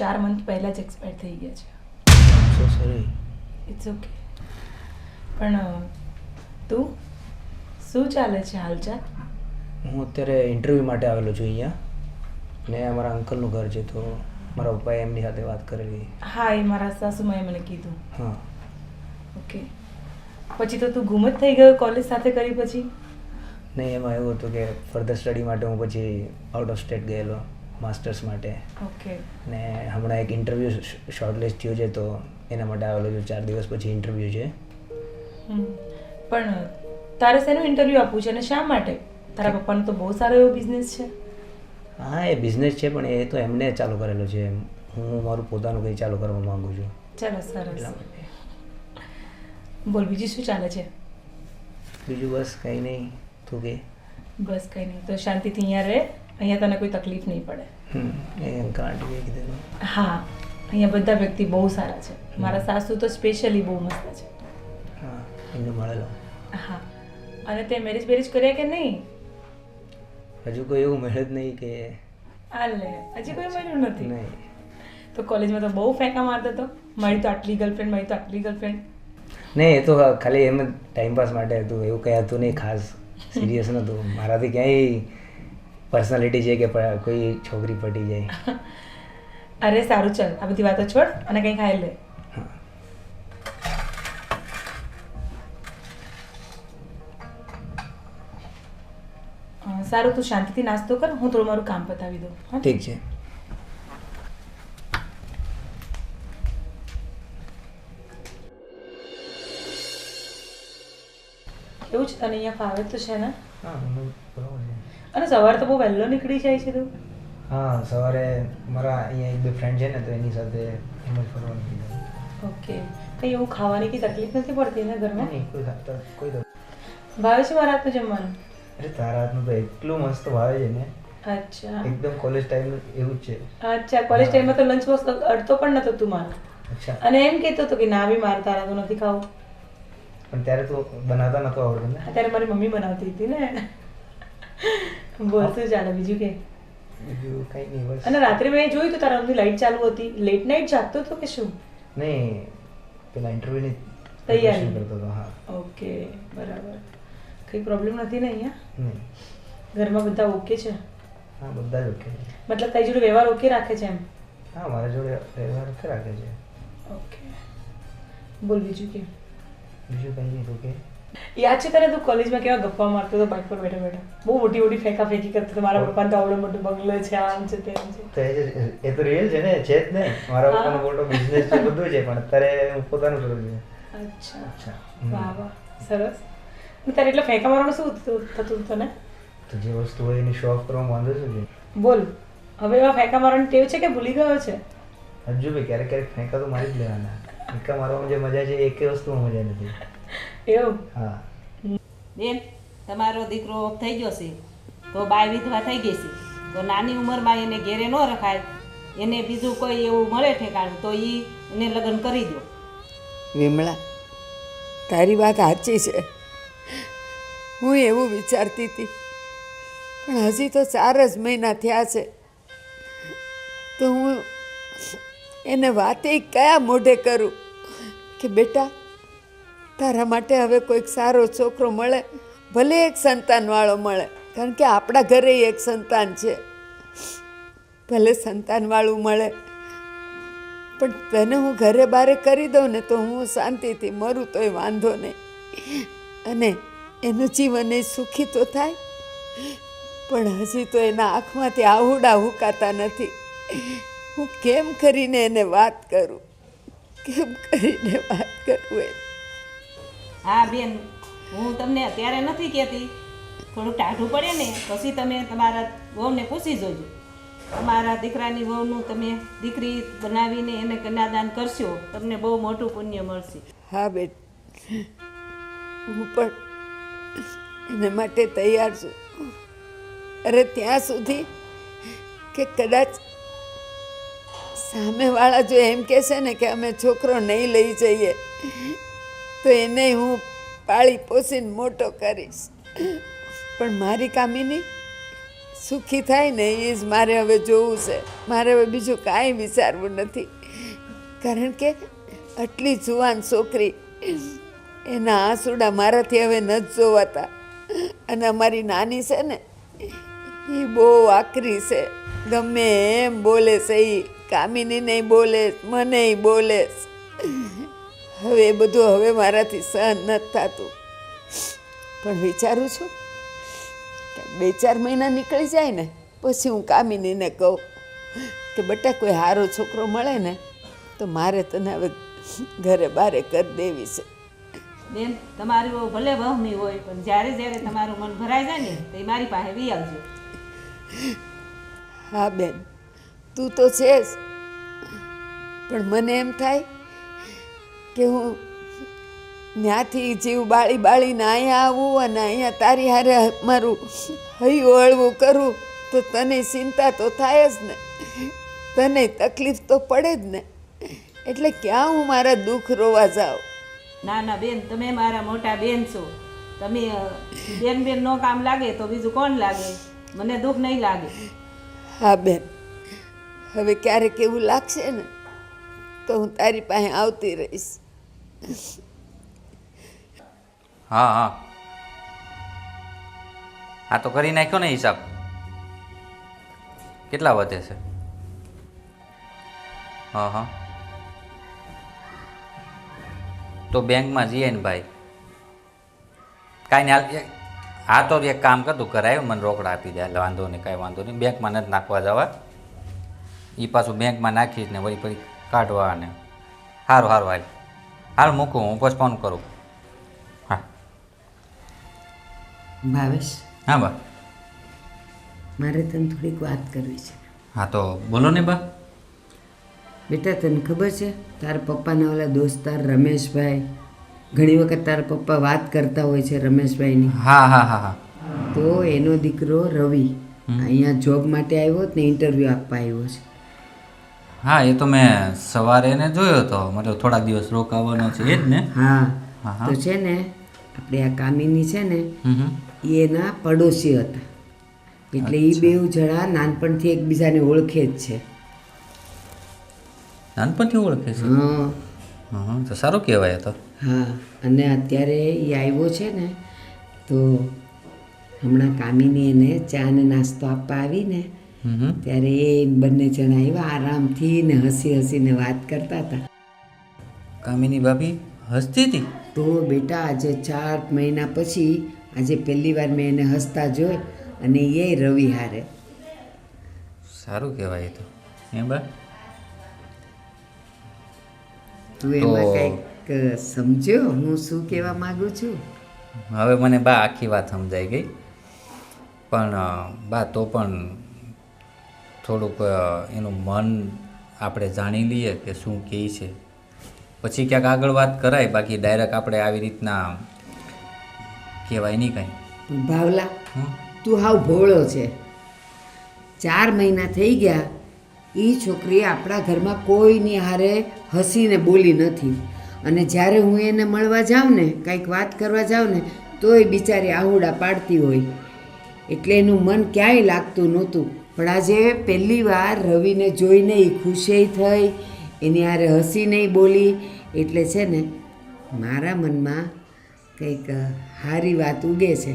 4 મંથ પહેલાં જ એક્સપાયર થઈ ગયા છે. So sorry. It's okay. પણ તું શું ચાલે છે હાલચાલ? હું અત્યારે ઇન્ટરવ્યૂ માટે આવેલો છું અહીંયા, ને અમારા અંકલનું ઘર છે, તો મારા પપ્પાએ એમની સાથે વાત કરેલી. હા, એ મારા સાસુમાએ મને કીધું. હા. ઓકે, પછી તો તું ગુમ જ થઈ ગયો કોલેજ સાથે કરી પછી? નહીં, એમાં એવું હતું કે ફર્ધર સ્ટડી માટે હું પછી આઉટ ઓફ સ્ટેટ ગયેલો માસ્ટર્સ માટે. ઓકે. ને હમણાં એક ઇન્ટરવ્યૂ શોર્ટલિસ્ટ થયું છે, તો એના માટે આવેલો છું. 4 દિવસ પછી ઇન્ટરવ્યૂ છે. પણ તારે શેનું ઇન્ટરવ્યૂ આપવું છે અને શા માટે? તારા પપ્પાનો તો બહુ સારો એવો બિઝનેસ છે. હા, એ બિઝનેસ છે, પણ એ તો એમને ચાલુ કરેલો છે. હું મારું પોતાનું કંઈ ચાલુ કરવા માંગુ છું. ચાલો, સરસ. બોલ, બીજું શું ચાલે છે? બીજું બસ કંઈ નહીં. તું કે? બસ કંઈ નહીં, તો શાંતિથી અહીંયા રહે, અહીંયા તને કોઈ તકલીફ નહીં પડે. એ અંકલ આંટીએ કીધેલું. હા, અહીંયા બધા વ્યક્તિ બહુ સારા છે. મારા સાસુ તો સ્પેશિયલી બહુ મસ્ત છે. હા, એમને મળેલો. હા, અને તે મેરેજ કર્યા કે નહીં? હજુ કોઈ એવું મળે જ નહીં કે. લે, હજી કોઈ મળ્યું નથી? નહીં. તો કોલેજમાં તો બહુ ફેંકા મારતો હતો, મારી તો આટલી ગર્લફ્રેન્ડ, મારી તો આટલી ગર્લફ્રેન્ડ. નહીં, એ તો ખાલી એમ જ ટાઈમપાસ માટે હતું, એવું કંઈ હતું નહીં ખાસ, સિરિયસ નહોતું. મારાથી ક્યાંય પર્સનાલિટી છે કે કોઈ છોકરી પટી જાય. અરે સારું, ચાલ આ બધી વાતો છોડ અને કંઈ ખાઈ લે. સારું, તું શાંતિથી નાસ્તો કર, હું થોડું મારું કામ પતાવી દઉં. હા, ઠીક છે. એવું છે, તને અહીંયા ફાવે તો છે ને? હા, બરાબર છે. અને સવારે તો બહુ વહેલો નીકળી જાય છે તું. હા સવારે મારા અહીંયા એક બે ફ્રેન્ડ છે ને તો એની સાથે એમ જ ફરવાનું કીધું. ઓકે, કંઈ એવું ખાવાની કે તકલીફ નથી પડતી ને ઘરમાં? નહીં કોઈ તો ભાવે છે મારા હાથનું જમવાનું? અરે તારા હાથનું તો એટલું મસ્ત ભાવે છે ને, અચ્છા એકદમ કોલેજ ટાઈમ એવું જ છે. અચ્છા, કોલેજ ટાઈમમાં તો લંચ બોક્સ અડતો પણ નતો તું મારો. અચ્છા, અને એમ કહેતો હતો કે ના બી મારે તારા તો નથી ખાવું. પણ ત્યારે તો બનાવતા નતો આવડતું ને. અત્યારે મારી મમ્મી બનાવતી હતી ને. બોલ શું ચાલે બીજું કે? બીજું કંઈ નહીં બસ. અને રાત્રે મેં જોયું તો તારા રૂમની લાઈટ ચાલુ હતી. લેટ નાઇટ જાગતો હતો કે શું? નહીં, પેલા ઇન્ટરવ્યુની તૈયારી કરતો હતો. હા. ઓકે, બરાબર. કંઈ પ્રોબ્લેમ નથી ને અહીંયા? નહીં. ઘરમાં બધા ઓકે છે? હા, બધા જ ઓકે છે. મતલબ તારી જોડે વ્યવહાર ઓકે રાખે છે એમ? હા, મારા જોડે વ્યવહાર ઓકે રાખે છે. ઓકે, બોલ બીજું કે? બીજું કંઈ નહીં. તો કે યાદ છે તને તું કોલેજમાં કેવા ગપ્પા મારતો હતો બાઇક પર બેઠા બેઠા? બહુ મોટી મોટી ફેંકા ફેંકી કરતો હતો. મારા પપ્પાને તો આવડો મોટો બંગલો છે, આમ છે તેમ છે. તો એ તો રિયલ છે ને, છે જ ને. મારા પપ્પાનો મોટો બિઝનેસ છે, બધું છે, પણ અત્યારે હું પોતાનું કરું છું. અચ્છા, અચ્છા. વાહ વાહ, સરસ. તારે એટલે ફેંકા મારવાનું શું થતું તને? તો જે વસ્તુ હોય એની શો ઓફ કરવામાં વાંધો શું છે? બોલ, હવે એવા ફેંકા મારવાની ટેવ છે કે ભૂલી ગયો છે? હજુ બી ક્યારેક ક્યારેક ફેંકા તો મારી જ લેવાના. ફેંકા મારવામાં જે મજા છે એ એકે વસ્તુમાં મજા નથી. એવું? હા. બેન તમારો દીકરો થઈ ગયો છે તો બાય વિધવા થઈ ગઈ છે તો નાની ઉંમરમાં એને ઘેરે ન રખાય, એને બીજું કોઈ એવું મળે ઠેકાણું તો એને લગ્ન કરી દો. વિમળા, તારી વાત સાચી છે. હું એવું વિચારતી હતી, પણ હજી તો 4 જ મહિના થયા છે તો હું એને વાતે કયા મોઢે કરું કે બેટા તારા માટે હવે કોઈક સારો છોકરો મળે, ભલે એક સંતાનવાળો મળે, કારણ કે આપણા ઘરે એક સંતાન છે, ભલે સંતાનવાળું મળે, પણ તને હું ઘરે બારે કરી દઉં ને તો હું શાંતિથી મરું તોય વાંધો નહીં, અને એનું જીવન એ સુખી તો થાય. પણ હજી તો એના આંખમાંથી આહુડા હુકાતા નથી. હું કેમ કરીને એને વાત કરું, કેમ કરીને વાત કરું એમ? હા બેન, હું તમને અત્યારે નથી કહેતી, થોડુંક ટાઢું પડે ને પછી તમે તમારા વહુને પૂછી જોજો. તમારા દીકરાની વહુનું તમે દીકરી બનાવીને એને કન્યાદાન કરશો, તમને બહુ મોટું પુણ્ય મળશે. હા બેટ, હું પણ એને માટે તૈયાર છું. અરે ત્યાં સુધી કે કદાચ સામેવાળા જો એમ કહેશે ને કે અમે છોકરો નહીં લઈ જઈએ તો એને હું પાળી પોસીને મોટો કરીશ, પણ મારી કામીની સુખી થાય ને એ જ મારે હવે જોવું છે. મારે હવે બીજું કાંઈ વિચારવું નથી, કારણ કે આટલી જુવાન છોકરી, એના આંસુડા મારાથી હવે નથી જોવાતા. અને અમારી નાની છે ને એ બહુ આકરી છે, ગમે એમ બોલે છે, એ કામિની નહીં બોલે, મને બોલે. હવે એ બધું હવે મારાથી સહન નથી થતું, પણ વિચારું છું કે 2-4 મહિના નીકળી જાય ને પછી હું કામિનીને કહું કે બેટા કોઈ સારો છોકરો મળે ને તો મારે તને હવે ઘરે બારે કરી દેવી છે. બેન તમારી વહુ ભલે વહમી હોય પણ જ્યારે જ્યારે તમારું મન ભરાઈ જાય ને તો મારી પાસે વી આવજો. હા બેન, તું તો છે જ, પણ મને એમ થાય કે હું ત્યાંથી જીવ બાળીને અહીંયા આવું અને અહીંયા તારી હારે મારું હૈયું હળવું કરું તો તને ચિંતા તો થાય જ ને, તને તકલીફ તો પડે જ ને, એટલે ક્યાં હું મારા દુઃખ રોવા જાઉં? ના ના બેન, તમે મારા મોટા બેન છો, તમે બેન નો કામ લાગે તો બીજું કોણ લાગે? મને દુઃખ નહીં લાગે. હા બેન, હવે ક્યારેક એવું લાગશે ને તો હું તારી પાસે આવતી રહીશ. હા હા હા, તો કરી નાખ્યો ને હિસાબ? કેટલા વધે છે? હા હા, તો બેંકમાં જઈએ ને ભાઈ, કાંઈ નહીં. હા તો એક કામ કરતું કરાય, મને રોકડા આપી દે, એટલે વાંધો નહીં, કાંઈ વાંધો નહીં. બેંકમાં નથી નાખવા જવા, એ પાછું બેંકમાં નાખીશ ને વળી કાઢવા. અને સારું સારું, હાલ હાલ મૂકું, હું પછી ફોન કરું. હા ભાવેશ, હા બા, મારે તને થોડીક વાત કરવી છે. હા તો બોલો ને બા. બેટા તને ખબર છે તારા પપ્પાના ઓલા દોસ્તાર રમેશભાઈ, ઘણી વખત તારા પપ્પા વાત કરતા હોય છે રમેશભાઈની. હા હા હા હા. તો એનો દીકરો રવિ અહીંયા જોબ માટે આવ્યો ને ઇન્ટરવ્યૂ આપવા આવ્યો છે. હા એ તો મેં સવારે એને જોયો હતો, મતલબ થોડાક દિવસ રોકાવાનો છે એ જ ને. હા હા હા. તો છે ને આપણે આ કામિની છે ને હમ. એ એના પડોશી હતા, એટલે એ બેઉ જણા નાનપણથી એકબીજાને ઓળખે જ છે. નાનપણથી ઓળખે છે? હા હા તો સારું કહેવાય તો. હા, અને અત્યારે એ આવ્યો છે ને તો હમણાં કામિની એને ચા ને નાસ્તો આપવા આવીને ત્યારે એ બંને જણા આવ્યા આરામથી ને હસી હસીને વાત કરતા હતા. કામિની ભાભી હસતી હતી? તો બેટા આજે 4 મહિના પછી આજે પહેલી વાર મેં એને હસતા જોઈ, અને એ રવિ હારે. સારું કહેવાય તો. એમ બા તું એમાં કંઈક સમજ્યો હું શું કહેવા માંગુ છું? હવે મને બા આખી વાત સમજાઈ ગઈ, પણ બા તો પણ થોડુંક એનું મન આપણે જાણી લઈએ કે શું કહે છે, પછી ક્યાંક આગળ વાત કરાય. બાકી ડાયરેક્ટ આપણે આવી રીતના કહેવાય નહીં કાંઈ. ભાવલા તું હાવ ભોળો છે. 4 મહિના થઈ ગયા એ છોકરીએ આપણા ઘરમાં કોઈની હારે હસીને બોલી નથી, અને જ્યારે હું એને મળવા જાઉં ને કાંઈક વાત કરવા જાઉં ને તોય બિચારી આહુડા પાડતી હોય, એટલે એનું મન ક્યાંય લાગતું નહોતું. પણ આજે પહેલી વાર રવિને જોઈને એ ખુશી થઈ, એની હારે હસીને બોલી, એટલે છે ને મારા મનમાં કંઈક સારી વાત ઉગે છે.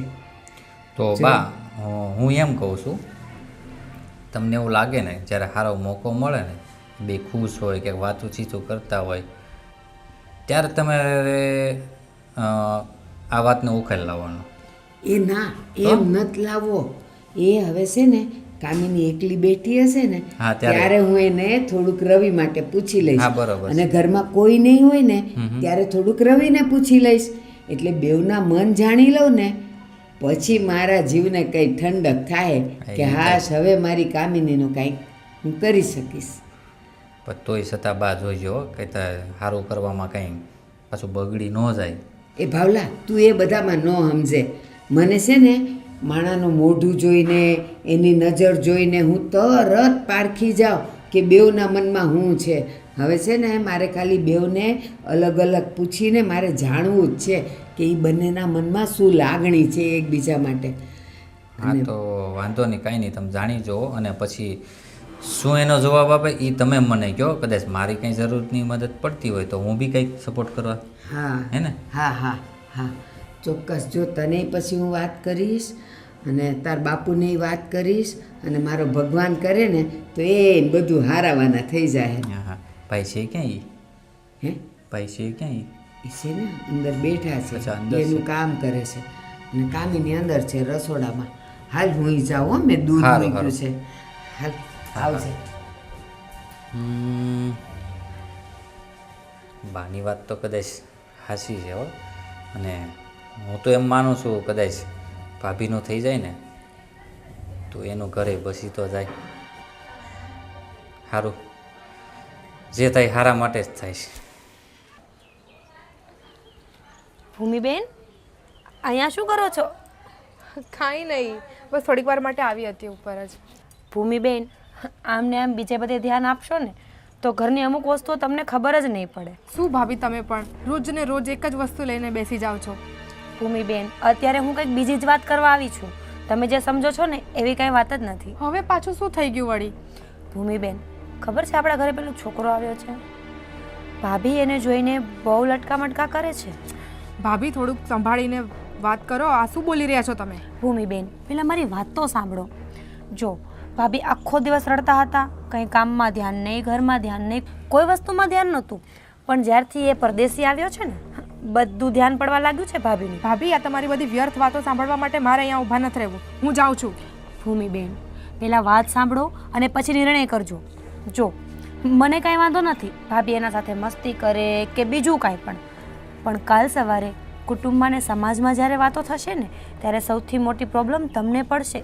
તો બા હું એમ કહું છું, તમને એવું લાગે ને જ્યારે સારો મોકો મળે ને, બે ખુશ હોય કે વાતું ચીતું કરતા હોય, ત્યારે તમે આ વાતનો ઉકેલ લાવવાનો. એ ના એમ નથી લાવવો. એ હવે છે ને કામિની એકલી બેઠી હશે ને ત્યારે હું એને થોડુંક રવિ માટે પૂછી લઈશ. હા બરોબર. અને ઘરમાં કોઈ નહીં હોય ને ત્યારે થોડુંક રવિને પૂછી લઈશ, એટલે બેવના મન જાણી લઉં ને પછી મારા જીવને કંઈ ઠંડક થાય કે હાશ હવે મારી કામિનીનું કંઈક હું કરી શકીશ. પણ તોય છતાં બા જોઈજો કંઈ સારું કરવામાં કંઈ પાછું બગડી ન જાય. એ ભાવલા તું એ બધામાં ન સમજે. મને છે ને માણાનું મોઢું જોઈને એની નજર જોઈને હું તરત પારખી જાઉં કે બેવના મનમાં શું છે. હવે છે ને મારે ખાલી બેવને અલગ અલગ પૂછીને મારે જાણવું જ છે કે એ બંનેના મનમાં શું લાગણી છે એકબીજા માટે. હા તો વાંધો નહીં, કાંઈ નહીં, તમે જાણી જુઓ અને પછી શું એનો જવાબ આપે એ તમે મને કહો. કદાચ મારી કંઈ જરૂરની મદદ પડતી હોય તો હું બી કંઈક સપોર્ટ કરવા. હા હે ને? હા હા હા ચોક્કસ. જો તને પછી હું વાત કરીશ અને તાર બાપુને વાત કરીશ, અને મારો ભગવાન કરે ને તો એ બધું હારાવાના થઈ જાય. હા હા. ભાઈ છે ક્યાં એ? હે ભાઈ છે ક્યાં એ છે ને અંદર બેઠા છે. અચ્છા, અંદર એનું છે. કામ કરે છે, અને કામીની અંદર છે રસોડામાં. હાલ હું જાઉં હો, મેં દૂધ હારું, મૂક્યું છે. હાલ આવજે. બાની વાત તો કદાચ હાસી છે હો, અને હું તો એમ માનું છું કદાચ ભાભીનું થઈ જાય ને તો એનું ઘરે બસી તો જાય. સારું, જે થાય સારા માટે જ થાય છે. ભૂમિબેન અહીંયા શું કરો છો? કાંઈ નહીં, બસ થોડીક વાર માટે આવી હતી ઉપર જ. ભૂમિબેન આમ ને આમ બીજે બધે ધ્યાન આપશો ને તો ઘરની અમુક વસ્તુઓ તમને ખબર જ નહીં પડે. શું ભાભી તમે પણ રોજ ને રોજ એક જ વસ્તુ લઈને બેસી જાઓ છો? ભૂમિબેન અત્યારે હું કંઈક બીજી જ વાત કરવા આવી છું. તમે જે સમજો છો ને એવી કાંઈ વાત જ નથી. હવે પાછું શું થઈ ગયું વળી? ભૂમિબેન ખબર છે આપણા ઘરે પેલો છોકરો આવ્યો છે, ભાભી એને જોઈને બહુ લટકા મટકા કરે છે. ભાભી થોડુંક સંભાળીને વાત કરો, આ શું બોલી રહ્યા છો તમે? ભૂમિબેન પેલા મારી વાત તો સાંભળો. જો ભાભી આખો દિવસ રડતા હતા, કંઈ કામમાં ધ્યાન નહીં, ઘરમાં ધ્યાન નહીં, કોઈ વસ્તુમાં ધ્યાન નહોતું. પણ જ્યારથી એ પરદેશી આવ્યો છે ને બધું ધ્યાન પડવા લાગ્યું છે ભાભીનું. ભાભી આ તમારી બધી વ્યર્થ વાતો સાંભળવા માટે મારે અહીંયા ઊભા નથી રહેવું, હું જાઉં છું. ભૂમિબેન પહેલાં વાત સાંભળો અને પછી નિર્ણય કરજો. જો મને કાંઈ વાંધો નથી ભાભી એના સાથે મસ્તી કરે કે બીજું કાંઈ પણ કાલ સવારે કુટુંબમાં ને સમાજમાં જ્યારે વાતો થશે ને ત્યારે સૌથી મોટી પ્રોબ્લેમ તમને પડશે.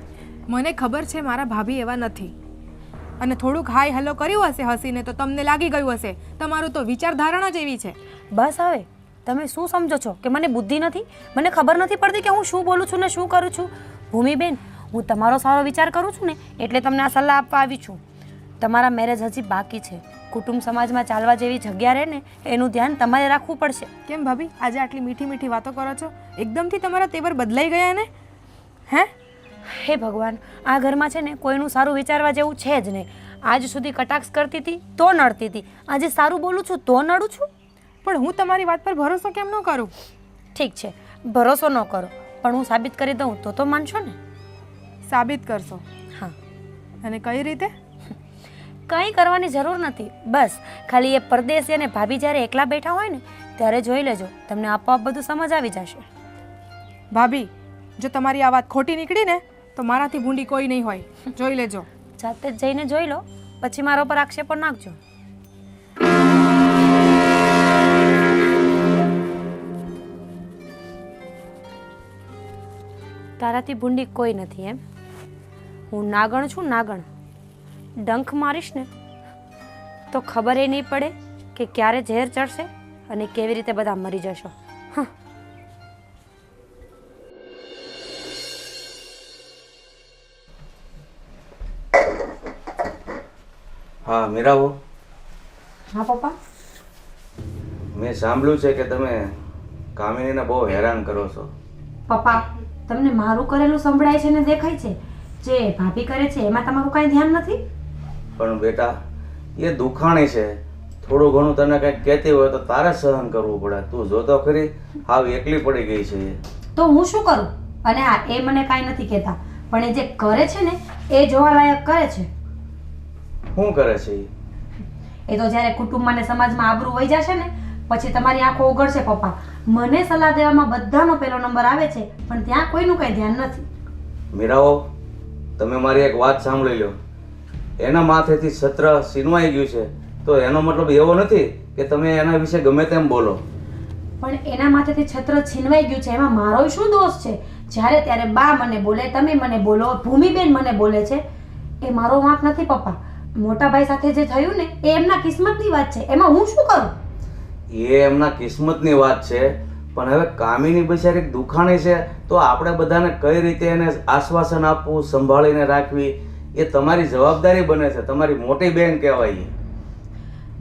મને ખબર છે મારા ભાભી એવા નથી, અને થોડુંક હાય હેલો કર્યું હશે હસીને તો તમને લાગી ગયું હશે. તમારું તો વિચારધારણા જ એવી છે. બસ હવે તમે શું સમજો છો કે મને બુદ્ધિ નથી? મને ખબર નથી પડતી કે હું શું બોલું છું ને શું કરું છું? ભૂમિબેન, હું તમારો સારો વિચાર કરું છું ને એટલે તમને આ સલાહ આપવા આવી છું. તમારા મેરેજ હજી બાકી છે. કુટુંબ સમાજમાં ચાલવા જેવી જગ્યા રહે ને એનું ધ્યાન તમારે રાખવું પડશે. કેમ ભાભી, આજે આટલી મીઠી મીઠી વાતો કરો છો? એકદમથી તમારા તેવર બદલાઈ ગયા ને? હે ભગવાન, આ ઘરમાં છે ને કોઈનું સારું વિચારવા જેવું છે જ નહીં. આજ સુધી કટાક્ષ કરતી હતી તો નડતી હતી, આજે સારું બોલું છું તો નડું છું. પણ હું તમારી વાત પર ભરોસો કેમ ન કરું? ઠીક છે, ભરોસો ન કરો, પણ હું સાબિત કરી દઉં તો માનશો ને? સાબિત કરશો? હા. અને કઈ રીતે? કંઈ કરવાની જરૂર નથી, બસ ખાલી એ પરદેશી અને ભાભી જ્યારે એકલા બેઠા હોય ને ત્યારે જોઈ લેજો, તમને આપોઆપ બધું સમજ આવી જશે. ભાભી, જો તમારી આ વાત ખોટી નીકળી ને તો મારાથી ભૂંડી કોઈ નહીં હોય, જોઈ લેજો. જાતે જ જઈને જોઈ લો, પછી મારા પર આક્ષેપો નાખજો. તારાથી ભૂંડી કોઈ નથી એમ? હું નાગણ છું, નાગણ. ડંખ મારીશ ને તો ખબર એ નહીં પડે કે ક્યારે ઝેર ચડશે અને કેવી રીતે બધા મરી જશો. હા મીરાઓ. હા પપ્પા. મેં સાંભળ્યું છે કે તમે કામિનીને બહુ હેરાન કરો છો. પપ્પા, તમને મારું કરેલું સંભળાય છે ને દેખાય છે, જે ભાભી કરે છે એમાં તમારું કાંઈ ધ્યાન નથી? પણ બેટા, એ દુખાણી છે. થોડું ઘણું તને કંઈક કહેતી હોય તો તારે સહન કરવું પડે. તું જોતો ખરી, હાવ એકલી પડી ગઈ છે. તો હું શું કરું? અને હા, એ મને કાંઈ નથી કહેતા, પણ એ જે કરે છે ને એ જોવાલાયક કરે છે. શું કરે છે એ તો જ્યારે કુટુંબમાં ને સમાજમાં આબરૂ વહી જશે ને પછી તમારી આંખો ઉઘડશે. પપ્પા, મને સલાહ દેવામાં બધાનો પહેલો નંબર આવે છે, પણ ત્યાં કોઈનું કંઈ ધ્યાન નથી. મીરાઓ, તમે મારી એક વાત સાંભળી લો. એના માથેથી છત્ર સીનવાઈ ગયું છે તો એનો મતલબ એવો નથી કે તમે એના વિશે ગમે તેમ બોલો. પણ એના માથેથી છત્ર છીનવાઈ ગયું છે એમાં મારો શું દોષ છે? જ્યારે ત્યારે બા મને બોલે, તમે મને બોલો, ભૂમિબેન મને બોલે છે, એ મારો વાંક નથી પપ્પા. મોટા ભાઈ સાથે જે થયું ને એ એમના કિસ્મતની વાત છે, એમાં હું શું કરું? એ એમના કિસ્મતની વાત છે, પણ હવે કામિની બિચારી દુખાણી છે તો આપણે બધાને કઈ રીતે એને આશ્વાસન આપવું, સંભાળીને રાખવી, એ તમારી જવાબદારી બને છે. તમારી મોટી બહેન કહેવાય.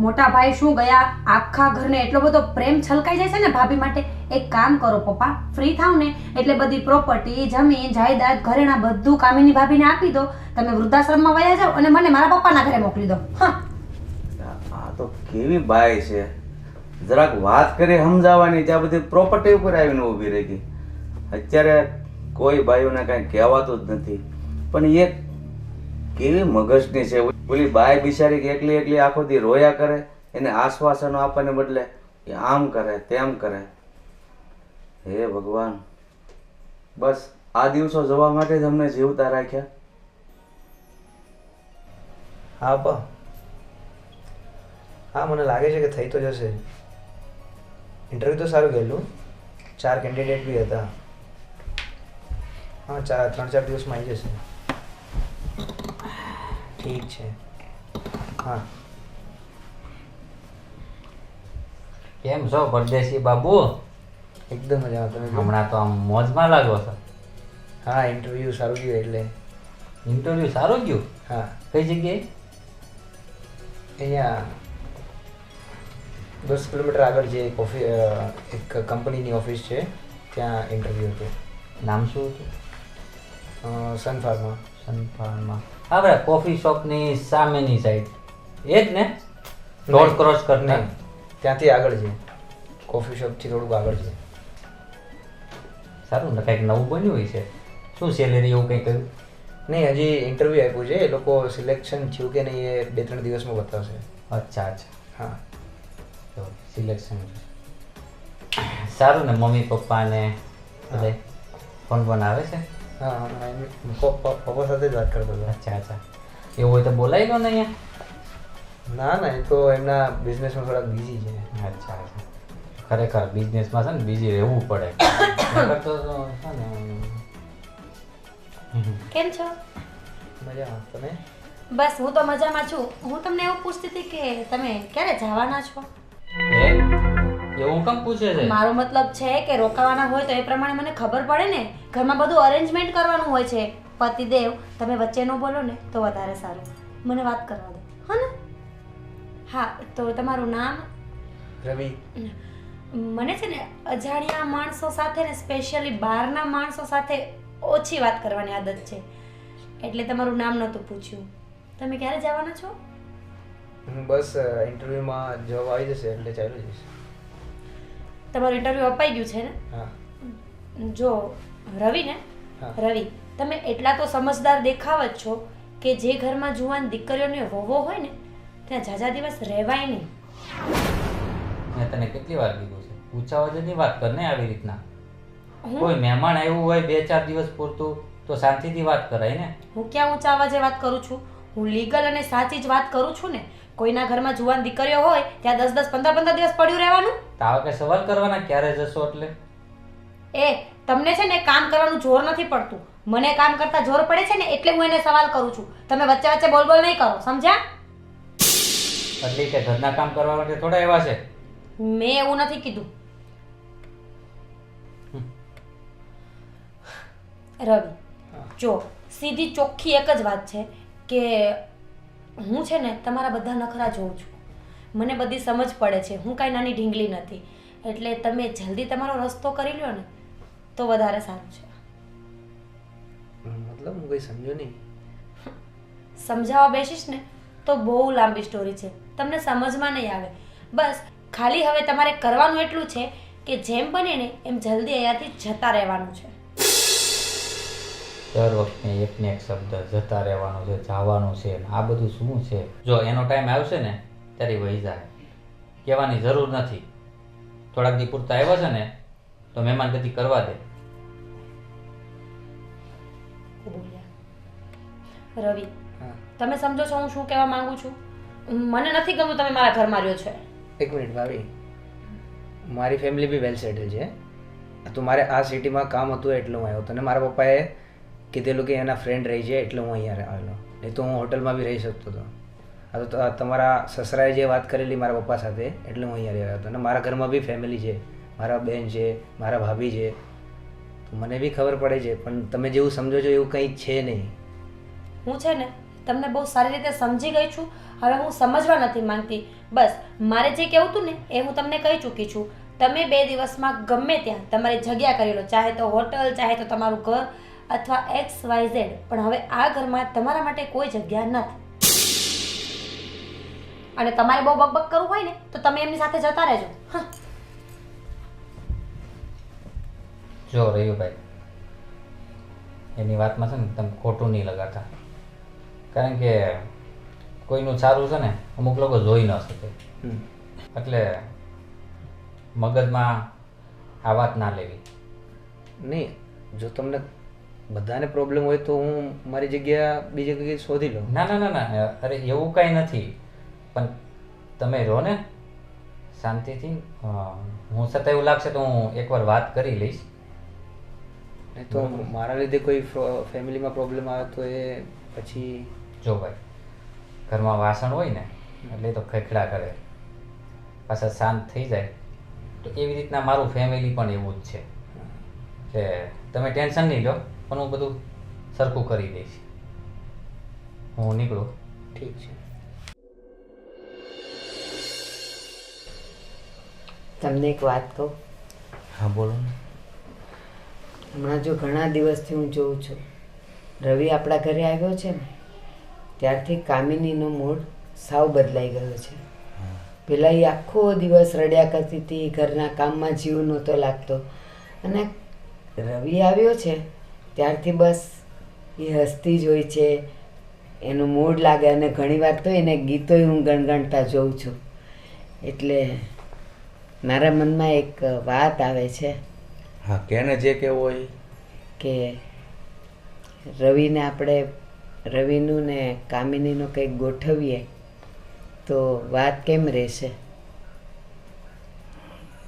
મોટા ભાઈ શું ગયા, આખા ઘરને એટલો બધો પ્રેમ છલકાઈ જાય છે ને ભાભી માટે. એક કામ કરો પપ્પા, ફ્રી થાવ ને એટલે બધી પ્રોપર્ટી, જમીન, જાયદાદ, ઘરેણા બધું કામિની ભાભીને આપી દો. તમે વૃદ્ધાશ્રમમાં વયા જાઓ અને મને મારા પપ્પાના ઘરે મોકલી દો. આ તો કેવી બાઈ છે, જરાક વાત કરી સમજાવવાની, ત્યાં બધી પ્રોપર્ટી ઉપર આવીને ઊભી રહી ગઈ. અત્યારે કોઈ ભાઈઓને કાંઈ કહેવાતું જ નથી. પણ એ કેવી મગજની છે ઓલી બાઈ બિચારી, એકલી એકલી આખો દી રોયા કરે, એને આશ્વાસનો આપવાને બદલે એ આમ કરે તેમ કરે. હે ભગવાન, બસ આ દિવસો જવા માટે જ અમને જીવતા રાખ્યા. હા પા, હા મને લાગે છે કે થઈ તો જશે. ઇન્ટરવ્યૂ તો સારું ગયેલું, 4 કેન્ડિડેટ બી હતા. હા 3-4 દિવસમાં આવી જશે. ઠીક છે. હા કેમ છો પરદેશી બાબુ? એકદમ મજા આવે. તમે હમણાં તો આમ મોજમાં લાગો છો. હા ઇન્ટરવ્યૂ સારું ગયું એટલે. ઇન્ટરવ્યૂ સારું ગયું? હા. કઈ જગ્યાએ? અહીંયા 10 કિલોમીટર આગળ જે એક કંપનીની ઓફિસ છે ત્યાં ઇન્ટરવ્યૂ હતું. નામ શું હતું? Sun Pharma. Sun Pharma. આપણે કોફી શોપની સામેની સાઈડ એ જ ને? રોડ ક્રોસ કરતા ત્યાંથી આગળ છે. કોફી શોપથી થોડુંક આગળ છે. સારું ને, કંઈક નવું બન્યું હોય છે. શું સેલેરી એવું કંઈ કર્યું? નહીં, હજી ઇન્ટરવ્યૂ આપ્યું છે. એ લોકો સિલેક્શન થયું કે નહીં એ 2-3 દિવસમાં બતાવશે. અચ્છા અચ્છા. હા તો સિલેક્શન સારું ને. મમ્મી પપ્પાને બધા ફોન ફોન આવે છે? હા પપ્પા સાથે જ વાત કરતો હતો. અચ્છા અચ્છા. એવું હોય તો બોલાવી લો ને અહીંયા. ના ના, એ તો એમના બિઝનેસમાં થોડાક બિઝી છે. અચ્છા અચ્છા. ખરેખર બિઝનેસમાં છે ને બિઝી રહેવું પડે. કેમ છો? મજામાં. તમે? બસ હું તો મજામાં છું. હું તમને એવું પૂછતી હતી કે તમે ક્યારે જવાના છો? એવું કેમ પૂછે છે? મારો મતલબ છે કે રોકાવાના હોય તો એ પ્રમાણે મને ખબર પડે ને. ઘરમાં બધું અરેન્જમેન્ટ કરવાનું હોય છે. પતિદેવ, તમે વચ્ચે ન બોલો ને તો વધારે સારું. મને વાત કરવા દો, હા ને? હા, તો તમારું નામ? રવિ. મને છે ને અજાણ્યા માણસો સાથે ને સ્પેશિયલી બહારના માણસો સાથે ઓછી વાત કરવાની આદત છે, એટલે તમારું નામ નહોતું પૂછ્યું. તમે ક્યારે જવાના છો? હું બસ ઇન્ટરવ્યૂમાં જવાબ આવી જશે એટલે ચાલુ જઈશ. તમારું ઇન્ટરવ્યૂ અપાઈ ગયું છે ને? હા. જો રવિ ને, રવિ, તમે એટલા તો સમજદાર દેખાવ જ છો કે જે ઘરમાં જુવાન દીકરીઓને વહવો હોય ને ત્યાં ઝાઝા દિવસ રહેવાય નહીં. મેં તને કેટલી વાર કીધું છે, ઊંચા અવાજની વાત કર ને આવી રીતના. કોઈ મહેમાન આવ્યું હોય 2-4 દિવસ પૂરતું તો શાંતિથી વાત કરાય ને. હું ક્યાં ઊંચા અવાજે વાત કરું છું? હું લીગલ અને સાચી જ વાત કરું છું ને. કોઈના ઘરમાં જુવાન દીકરીઓ હોય ત્યાં 10-10, 15-15 દિવસ પડ્યું રહેવાનું. તાવ કે સવાલ કરવાના ક્યારે જશો એટલે? તમને છે ને કામ કરવાનું જોર નથી પડતું. મને કામ કરતા જોર પડે છે ને એટલે હું એને સવાલ કરું છું. તમે વચ્ચે વચ્ચે બોલ બોલ નહીં કરો, સમજ્યા? એટલે કે ઘરના કામ કરવા માટે થોડા એવા છે. મેં એવું નથી કીધું. રવિ, જો સીધી ચોખ્ખી એક જ વાત છે કે હું છે ને તમારા બધા નખરા જોઉં છું. મને બધી સમજ પડે છે. હું કાંઈ નાની ઢીંગલી નથી. એટલે તમે જલ્દી તમારો રસ્તો કરી લ્યો ને તો વધારે સારું છે. મતલબ હું કંઈ સમજો નહીં. સમજાવવા બેસીશ ને તો બહુ લાંબી સ્ટોરી છે, તમને સમજમાં નહીં આવે. બસ ખાલી હવે તમારે કરવાનું એટલું છે કે જેમ બને ને એમ જલ્દી અહીંયાથી જતા રહેવાનું છે. દર વખતે એકને એક શબ્દ જતા રહેવાનું છે, જવાનું છે, આ બધું શું છે? જો એનો ટાઈમ આવશે ને ત્યારે વહી જાય, કહેવાની જરૂર નથી. થોડાક દી પૂરતા આવ્યો છે ને તો મહેમાન ગતિ કરવા દે. રવિ, તમે સમજો છો હું શું કહેવા માંગુ છું? મને નથી ગમતું તમે મારા ઘરમાં રહ્યો છો. એક મિનિટ ભાભી, મારી ફેમિલી બી વેલ સેટલ છે. તો મારે આ સિટીમાં કામ હતું એટલે હું આવ્યો હતો. અને મારા પપ્પાએ કીધેલું કે એના ફ્રેન્ડ રહી છે એટલે હું અહીંયા આવેલો. નહીં તો હું હોટલમાં બી રહી શકતો હતો. આ તો તમારા સસરાએ જે વાત કરેલી મારા પપ્પા સાથે એટલે હું અહીંયા રહ્યો હતો. અને મારા ઘરમાં બી ફેમિલી છે, મારા બેન છે, મારા ભાભી છે, તો મને બી ખબર પડે છે. પણ તમે જેવું સમજો છો એવું કંઈ છે નહીં. હું છે ને તમને બહુ સારી રીતે સમજી ગઈ છું. હવે હું સમજવા નથી માંગતી. બસ મારે જે કહેવું હતું ને એ હું તમને કહી ચૂકી છું. તમે 2 દિવસમાં ગમે ત્યાં તમારી જગ્યા કરી લો, ચાહે તો હોટલ, ચાહે તો તમારું ઘર અથવા XYZ. પણ હવે આ ઘરમાં તમારા માટે કોઈ જગ્યા નથી. અને તમારે બહુ બકબક કરવું હોય ને તો તમે એમની સાથે જતા રહેજો. જો રયુભાઈ, એની વાતમાં છે ને તમે ખોટું નહીં લગાડતા. કારણ કે કોઈનું સારું છે ને અમુક લોકો જોઈ ન શકે. એટલે મગજમાં આ વાત ના લેવી. નહીં, જો તમને બધાને પ્રોબ્લેમ હોય તો હું મારી જગ્યા બીજી જગ્યાએ શોધી લઉં. ના ના ના ના, અરે એવું કાંઈ નથી. પણ તમે રહો ને શાંતિથી. હું છતાં એવું લાગશે તો હું એકવાર વાત કરી લઈશ. નહીં તો મારા લીધે કોઈ ફેમિલીમાં પ્રોબ્લેમ આવે તો એ પછી જો ભાઈ, ઘરમાં વાસણ હોય ને એટલે તો ખખડા કરે, પાછા શાંત થઈ જાય. તો એવી રીતના મારું ફેમિલી પણ એવું જ છે. એટલે તમે ટેન્શન નહીં લો, પણ હું બધું સરખું કરી દઈશ. હું નીકળું. ઠીક છે. તમને એક વાત કહું? હા બોલો ને. હમણાં જો ઘણા દિવસથી હું જોઉં છું, રવિ આપણા ઘરે આવ્યો છે ને ત્યારથી કામિનીનો મૂડ સાવ બદલાઈ ગયો છે. પેલા એ આખો દિવસ રડ્યા કરતી હતી, ઘરના કામમાં જીવ નહોતો લાગતો. અને રવિ આવ્યો છે ત્યારથી બસ એ હસતી જ હોય છે, એનું મૂડ લાગે. અને ઘણીવાર તો એને ગીતોય હું ગણગણતા જોઉં છું. એટલે મારા મનમાં એક વાત આવે છે. હા, કેને જે કહેવું હોય કે રવિને આપણે રવિનું ને કામિનીનું કંઈક ગોઠવીએ તો વાત કેમ રહેશે?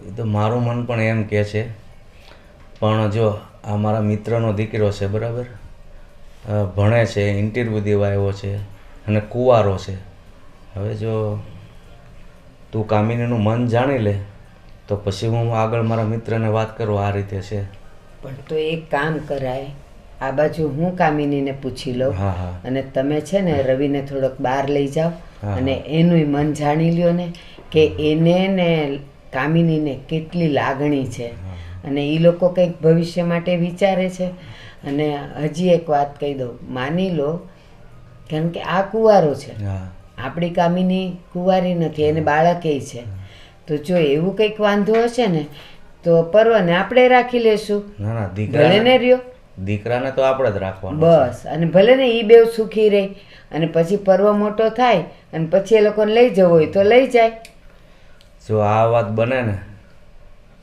એ તો મારું મન પણ એમ કહે છે. પણ જો આ મારા મિત્રનો દીકરો છે, બરાબર, ભણે છે, ઇન્ટરવ્યૂ દેવા આવ્યો છે, અને કુંવારો છે. હવે જો તું કામિનીનું મન જાણી લે તો પછી હું આગળ મારા મિત્રને વાત કરું આ રીતે છે. પણ તો એક કામ કરાય, આ બાજુ હું કામિનીને પૂછી લઉં હા હા અને તમે છે ને રવિને થોડોક બહાર લઈ જાઓ હા. અને એનુંય મન જાણી લ્યો ને કે એને ને કામિનીને કેટલી લાગણી છે અને એ લોકો કંઈક ભવિષ્ય માટે વિચારે છે. અને હજી એક વાત કહી દઉં, માની લો કારણ કે આ કુંવારો છે, હા આપણી કામિની કુંવારી નથી, એને બાળકેય છે. તો જો એવું કંઈક વાંધો હશે ને તો પર્વને આપણે રાખી લેશું, ના ના ભલે ને દીકરા રહ્યો દીકરાને તો આપણે જ રાખવાનું છે. બસ. અને ભલે ને એ બેવ સુખી રહે અને પછી પર્વ મોટો થાય અને પછી એ લોકોને લઈ જવો હોય તો લઈ જાય. જો આ વાત બને ને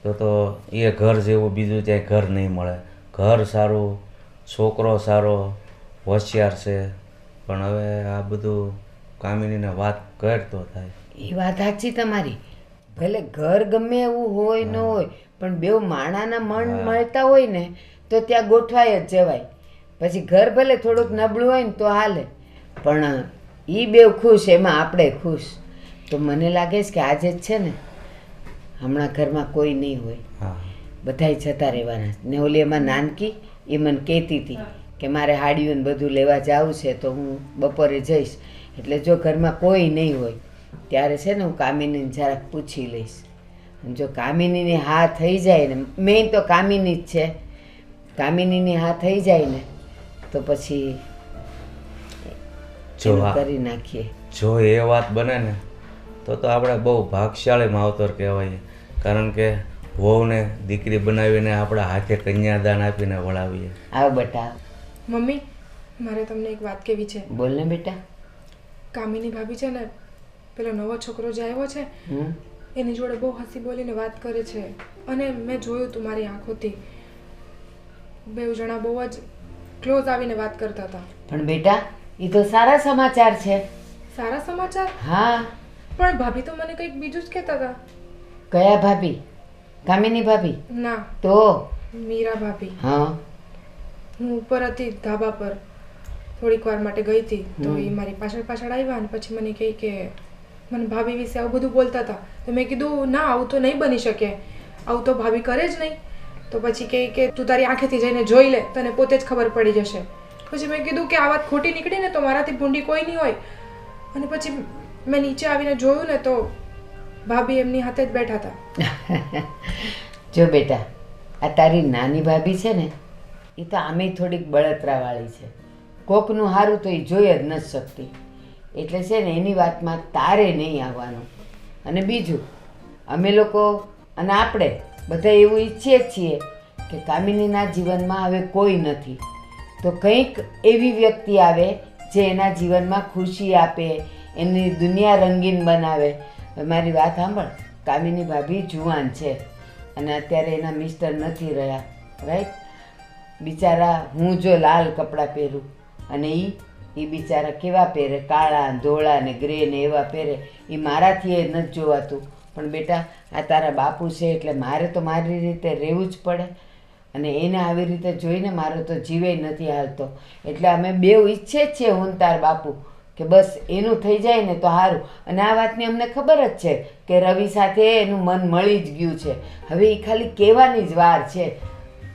તો એ ઘર જેવું બીજું ક્યાંય ઘર નહીં મળે. ઘર સારું, છોકરો સારો, હોશિયાર છે, પણ હવે આ બધું કામિનીને વાત કર તો થાય. એ વાત સાચી તમારી. ભલે ઘર ગમે એવું હોય ન હોય પણ બેવ માણાના મન મળતા હોય ને તો ત્યાં ગોઠવાય જ જવાય. પછી ઘર ભલે થોડુંક નબળું હોય ને તો હાલે, પણ એ બેવ ખુશ એમાં આપણે ખુશ. તો મને લાગે છે કે આજે જ છે ને હમણાં ઘરમાં કોઈ નહીં હોય, હા બધાય જતા રહેવાના. ને ઓલી એમાં નાનકી એ મને કહેતી હતી કે મારે હાડીઓને બધું લેવા જવું છે તો હું બપોરે જઈશ. એટલે જો ઘરમાં કોઈ નહીં હોય ત્યારે છે ને હું કામિનીને જરાક પૂછી લઈશ. અને જો કામિનીની હા થઈ જાય ને, મેઇન તો કામિની જ છે, કામિનીની હા થઈ જાય ને તો પછી જો એનું આ કરી નાખીએ. જો એ વાત બને ને તો આપણે બહુ ભાગશાળી માવતર કહેવાય. કારણ કે વહુને દીકરી બનાવીને આપણા હાથે કન્યાદાન આપીને વળાવીએ. આવ બેટા, મમ્મી મારે તમને એક વાત કહેવી છે. બોલ ને બેટા. કામિની ભાભી છે ને પેલો નવો છોકરો જે આવ્યો છે એની જોડે બહુ હસી બોલીને વાત કરે છે અને મેં જોયું તું મારી આંખોથી. બેઉ જણા બહુ જ ક્લોઝ આવીને વાત કરતા હતા. પણ બેટા એ તો સારા સમાચાર છે. સારા સમાચાર? હા. પણ ભાભી તો મને કંઈક બીજું જ કહેતા હતા. કયા ભાભી? કામિની ભાભી? ના, તો મીરા ભાભી. હા. હું ઉપર હતી ધાબા પર, થોડીક વાર માટે ગઈ હતી તો એ મારી પાછળ પાછળ આવ્યા અને પછી મને કહે કે મને ભાભી વિશે આવું બધું બોલતા હતા. તો મેં કીધું ના, આવું તો નહીં બની શકે, આવું તો ભાભી કરે જ નહીં. તો પછી કહે કે તું તારી આંખેથી જઈને જોઈ લે, તને પોતે જ ખબર પડી જશે. પછી મેં કીધું કે આ વાત ખોટી નીકળી ને તો મારાથી ભૂંડી કોઈ નહીં હોય. અને પછી મેં નીચે આવીને જોયું ને તો ભાભી એમની હાથે જ બેઠા હતા. જો બેટા, આ તારી નાની ભાભી છે ને એ તો આમેય થોડીક બળતરાવાળી છે. કોકનું સારું તો એ જોઈ જ નથી શકતી. એટલે છે ને એની વાતમાં તારે નહીં આવવાનું. અને બીજું, અમે લોકો અને આપણે બધા એવું ઈચ્છીએ જ છીએ કે કામિનીના જીવનમાં હવે કોઈ નથી તો કંઈક એવી વ્યક્તિ આવે જે એના જીવનમાં ખુશી આપે, એની દુનિયા રંગીન બનાવે. મારી વાત સાંભળ, કામિની ભાભી જુવાન છે અને અત્યારે એના મિસ્ટર નથી રહ્યા, રાઈટ? બિચારા હું જો લાલ કપડાં પહેરું અને એ બિચારા કેવા પહેરે, કાળા ધોળા ને ગ્રે ને એવા પહેરે, એ મારાથી એ નથી જોવાતું. પણ બેટા આ તારા બાપુ છે એટલે મારે તો મારી રીતે રહેવું જ પડે અને એને આવી રીતે જોઈને મારો તો જીવે નથી હાલતો. એટલે અમે બેઉ ઈચ્છે જ છીએ, હું તાર બાપુ, કે બસ એનું થઈ જાય ને તો સારું. અને આ વાતની અમને ખબર જ છે કે રવિ સાથે એનું મન મળી જ ગયું છે. હવે એ ખાલી કહેવાની જ વાર છે.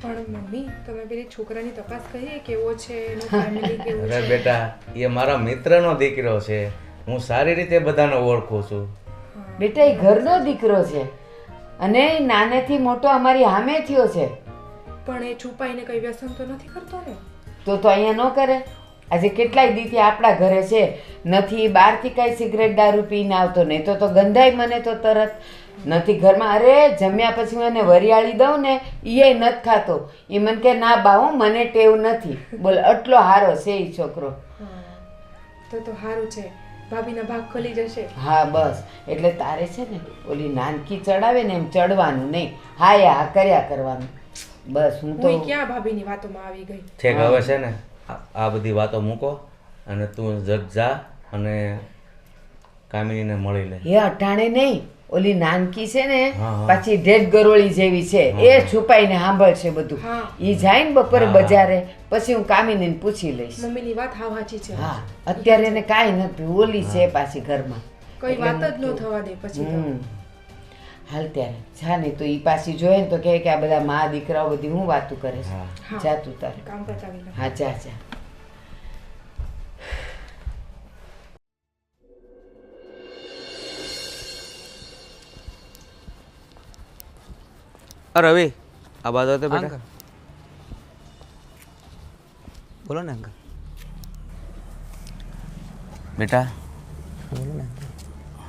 પણ મમ્મી તમે પેલી છોકરાની તપાસ કરી કેવો છે, એનું ફેમિલી કેવું અરે છે? બેટા, એ મારા મિત્રનો દીકરો છે, હું સારી રીતે બધાને ઓળખું છું. બેટા એ ઘરનો દીકરો છે અને નાનેથી મોટો અમારી સામે થયો છે. પણ એ છુપાઈને કઈ વ્યસન તો નથી કરતો ને? તો અહીંયા ન કરે? આજે કેટલાય દીથી આપણા ઘરે છે, નથી બહારથી કાંઈ સિગરેટ દારૂ પીને આવતો, નહીં તો ગંધાય મને તો તરત. નથી ઘરમાં, અરે જમ્યા પછી હું એને વરિયાળી દઉં ને એ નથી ખાતો. એ મને કે ના બા હું મને ટેવ નથી. બોલ, આટલો હારો છે એ છોકરો. તો સારું છે, ભાભીના ભાગ ખોલી જશે. હા બસ, એટલે તારે છે ને ઓલી નાનકી ચડાવે ને એમ ચડવાનું નહીં, હા હા કર્યા કરવાનું. બસ હું તો હું ક્યાં ભાભીની વાતોમાં આવી ગઈ. ઠીક, હવે છે ને આ બધી વાતો મૂકો અને તું જગ જા અને કામિનીને મળી લે. એ અટાણે નહીં, ઓલી નાનકી છે ને હા, હા. પાછી ઢેઢ ગરોળી જેવી છે, એ છુપાઈને સાંભળશે બધું. ઈ જાય ને બપોરે બજારે, પછી હું કામિનીને પૂછી લઈશ. મમ્મીની વાત હાવ સાચી છે. હા, અત્યારે એને કાંઈ નથી, ઓલી છે પાછી ઘરમાં. કઈ વાત જ ન થવા દે પછી તો. હાલ ત્યારે જા, નહીં તો ઈ પાછી જોયે ને તો કહે કે આ બધા મા દીકરાઓ બધી હું વાતું કરે છે. હા. જા તું તારે. કામ પતાવી લો. હા, જા જા. રવિ, આ બાજુ તો બેટા. બોલો ને અંકલ. બેટા, બોલો ને.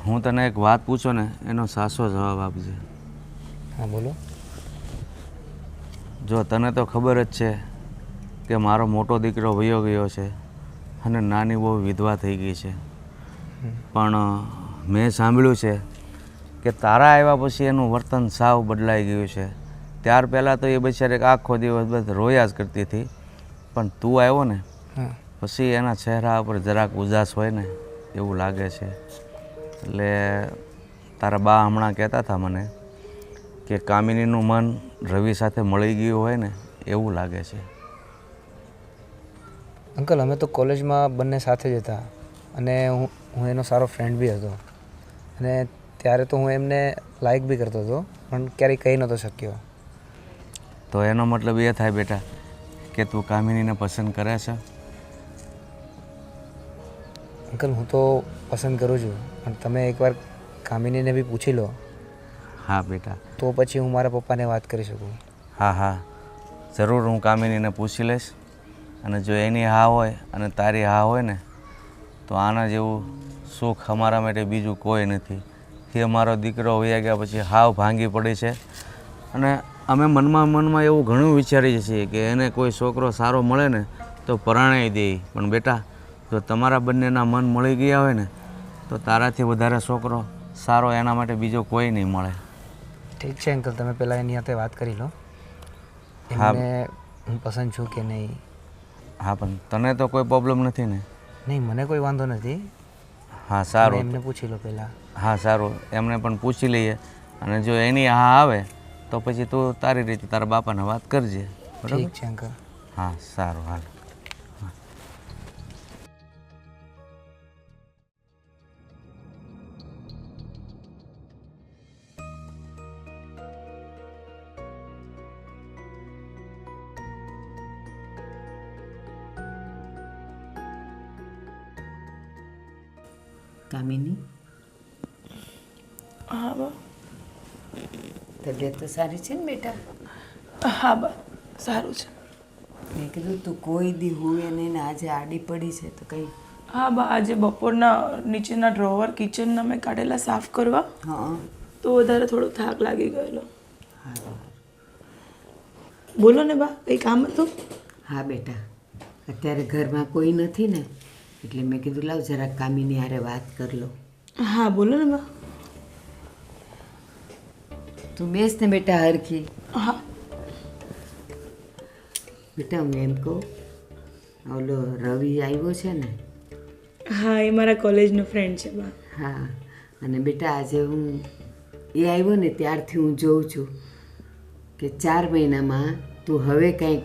હું તને એક વાત પૂછો ને એનો સાચો જવાબ આપજે. હા બોલો. જો તને તો ખબર જ છે કે મારો મોટો દીકરો વયો ગયો છે અને નાની બહુ વિધવા થઈ ગઈ છે, પણ મેં સાંભળ્યું છે કે તારા આવ્યા પછી એનું વર્તન સાવ બદલાઈ ગયું છે. ત્યાર પહેલાં તો એ બિચારી આખો દિવસ બસ રોયા જ કરતી હતી, પણ તું આવ્યો ને પછી એના ચહેરા પર જરાક ઉદાસ હોય ને એવું લાગે છે. એટલે તારા બા હમણાં કહેતા હતા મને કે કામિનીનું મન રવિ સાથે મળી ગયું હોય ને એવું લાગે છે. અંકલ અમે તો કોલેજમાં બંને સાથે જ હતા અને હું એનો સારો ફ્રેન્ડ બી હતો અને ત્યારે તો હું એમને લાઈક બી કરતો હતો, પણ ક્યારેય કહી નહોતો શક્યો. તો એનો મતલબ એ થાય બેટા કે તું કામિનીને પસંદ કરે છે? અંકલ હું તો પસંદ કરું છું, પણ તમે એકવાર કામિનીને બી પૂછી લો. હા બેટા. તો પછી હું મારા પપ્પાને વાત કરી શકું. હા હા, જરૂર હું કામિનીને પૂછી લઈશ, અને જો એની હા હોય અને તારી હા હોય ને તો આના જેવું સુખ અમારા માટે બીજું કોઈ નથી. એ અમારો દીકરો વયા ગયા પછી હાવ ભાંગી પડી છે, અને અમે મનમાં એવું ઘણું વિચારીએ છીએ કે એને કોઈ છોકરો સારો મળે ને તો પરણાવી દઈએ. પણ બેટા, જો તમારા બંનેના મન મળી ગયા હોય ને તો તારાથી વધારે છોકરો સારો એના માટે બીજો કોઈ નહીં મળે. ઠીક છે અંકલ, તમે પહેલાં એની સાથે વાત કરી લો. હા. એમને હું પસંદ છું કે નહીં. હા, પણ તને તો કોઈ પ્રોબ્લેમ નથી ને? નહીં, મને કોઈ વાંધો નથી. હા સારું. એમને પૂછી લો પહેલાં. હા સારું, એમને પણ પૂછી લઈએ, અને જો એની હા આવે તો પછી તું તારી રીતે તારા બાપાને વાત કરજે. ઠીક છે અંકલ. હા સારું, હાલ. કામિની, હા બા. તબિયત તો સારી છે ને બેટા? હા બા, સારું છે. મેં કીધું તું કોઈ દી હુએ નહીં ને આજે આડી પડી છે તો કંઈ. હા બા, આજે બપોરના નીચેના ડ્રોવર કિચનના મેં કાઢેલા સાફ કરવા, હા તો વધારે થોડો થાક લાગી ગયેલો. હા. બોલો ને બા, કંઈ કામ હતું? હા બેટા, અત્યારે ઘરમાં કોઈ નથી ને એટલે મેં કીધું લાવ જરાક કામિની હારે વાત કરી લો. હા બોલો ને બા. તું બેસ ને બેટા હરખી. હા. બેટા હું એમ કહું, ઓલો રવિ આવ્યો છે ને? હા, એ મારા કોલેજનો ફ્રેન્ડ છે બા. હા, અને બેટા આજે હું એ આવ્યો ને ત્યારથી હું જોઉં છું કે 4 મહિનામાં તું હવે કંઈક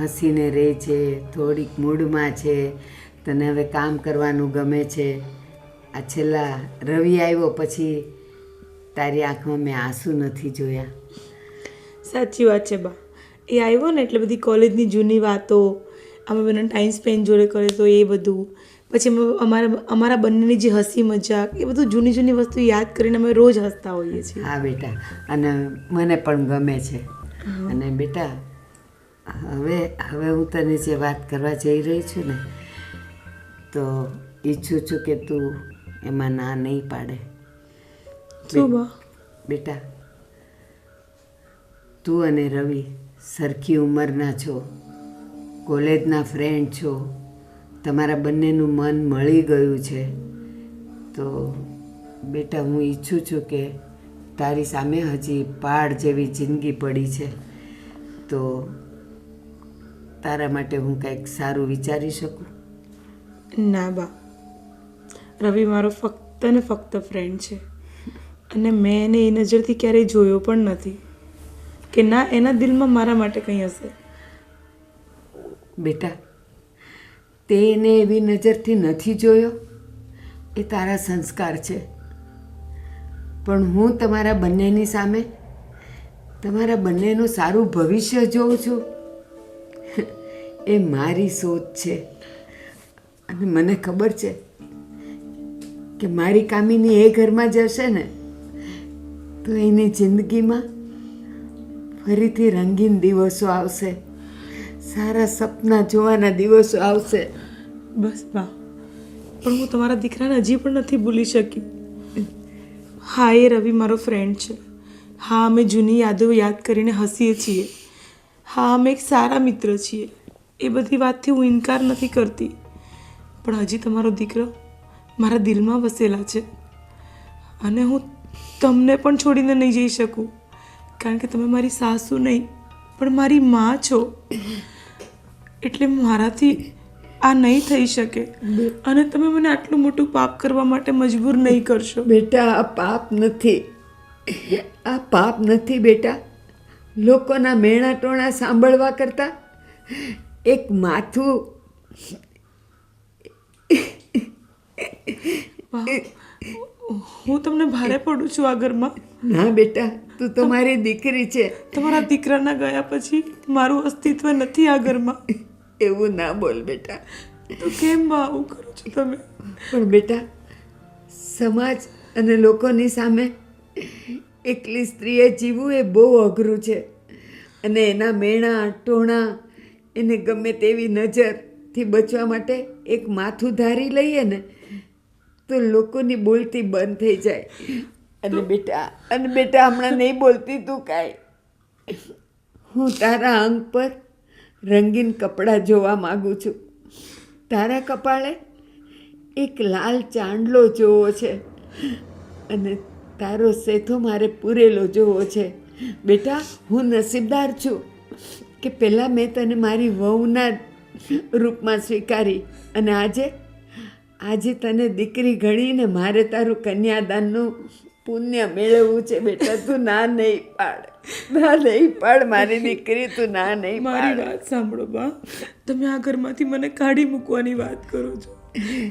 હસીને રહે છે, થોડીક મૂડમાં છે, તને હવે કામ કરવાનું ગમે છે. આ છેલ્લા રવિ આવ્યો પછી તારી આંખમાં મેં આંસુ નથી જોયા. સાચી વાત છે બા. એ આવ્યો ને એટલે બધી કોલેજની જૂની વાતો, અમે બંને ટાઈમ સ્પેન્ડ જોડે કરે તો એ બધું, પછી અમારા બંનેની જે હસી મજાક, એ બધું જૂની વસ્તુ યાદ કરીને અમે રોજ હસતા હોઈએ છીએ. હા બેટા, અને મને પણ ગમે છે. અને બેટા, હવે હું તને જે વાત કરવા જઈ રહી છું ને તો ઈચ્છું છું કે તું એમાં ના નહીં પાડે. શું બા? બેટા, તું અને રવિ સરખી ઉંમરના છો, કોલેજના ફ્રેન્ડ છો, તમારા બંનેનું મન મળી ગયું છે, તો બેટા હું ઈચ્છું છું કે તારી સામે હજી પહાડ જેવી જિંદગી પડી છે, તો તારા માટે હું કંઈક સારું વિચારી શકું. ના બા, રવિ મારો ફક્ત ને ફક્ત ફ્રેન્ડ છે, અને મેં એને એ નજરથી ક્યારેય જોયો પણ નથી કે ના એના દિલમાં મારા માટે કંઈ હશે. બેટા, તે એને એવી નજરથી નથી જોયો એ તારા સંસ્કાર છે, પણ હું તમારા બંનેની સામે તમારા બંનેનું સારું ભવિષ્ય જોઉં છું એ મારી સોચ છે. અને મને ખબર છે કે મારી કામીની એ ઘરમાં જશે ને તો એની જિંદગીમાં ફરીથી રંગીન દિવસો આવશે, સારા સપના જોવાના દિવસો આવશે. બસ બા, પણ હું તમારા દીકરાને હજી પણ નથી ભૂલી શકી. હા, એ રવિ મારો ફ્રેન્ડ છે. હા, અમે જૂની યાદો યાદ કરીને હસીએ છીએ. હા, અમે એક સારા મિત્ર છીએ. એ બધી વાતથી હું ઇનકાર નથી કરતી, પણ હજી તમારો દીકરો મારા દિલમાં વસેલા છે અને હું તમને પણ છોડીને નહીં જઈ શકું, કારણ કે તમે મારી સાસુ નહીં પણ મારી માં છો. એટલે મારાથી આ નહીં થઈ શકે અને તમે મને આટલું મોટું પાપ કરવા માટે મજબૂર નહીં કરશો. બેટા, આ પાપ નથી, આ પાપ નથી બેટા. લોકોના મેણા ટોણા સાંભળવા કરતાં એક માથું હું તમને ભારે પડું છું આ ઘરમાં. ના બેટા, તું તો મારી દીકરી છે. તમારા દીકરાના ગયા પછી મારું અસ્તિત્વ નથી આ ઘરમાં. એવું ના બોલ બેટા. તો કેમ બા આવું કરો છો તમે? પણ બેટા, સમાજ અને લોકોની સામે એકલી સ્ત્રીએ જીવવું એ બહુ અઘરું છે અને એના મેણા ટોણા, એને ગમે તેવી નજરથી બચવા માટે એક માથું ધારી લઈએ ને તો લોકોની બોલતી બંધ થઈ જાય. અને બેટા હમણાં નહીં બોલતી તું કાંઈ. હું તારા અંગ પર રંગીન કપડાં જોવા માગું છું. તારા કપાળે એક લાલ ચાંદલો જોવો છે અને તારો સેથો મારે પૂરેલો જોવો છે. બેટા, હું નસીબદાર છું કે પહેલાં મેં તને મારી વહુના રૂપમાં સ્વીકારી અને આજે તને દીકરી ગણીને મારે તારું કન્યાદાનનું પુણ્ય મેળવવું છે. બેટા, તું ના નહીં પાડ મારી દીકરી, તું ના નહીં પાડ. મારી વાત સાંભળો બા, તમે આ ઘરમાંથી મને કાઢી મૂકવાની વાત કરો છો.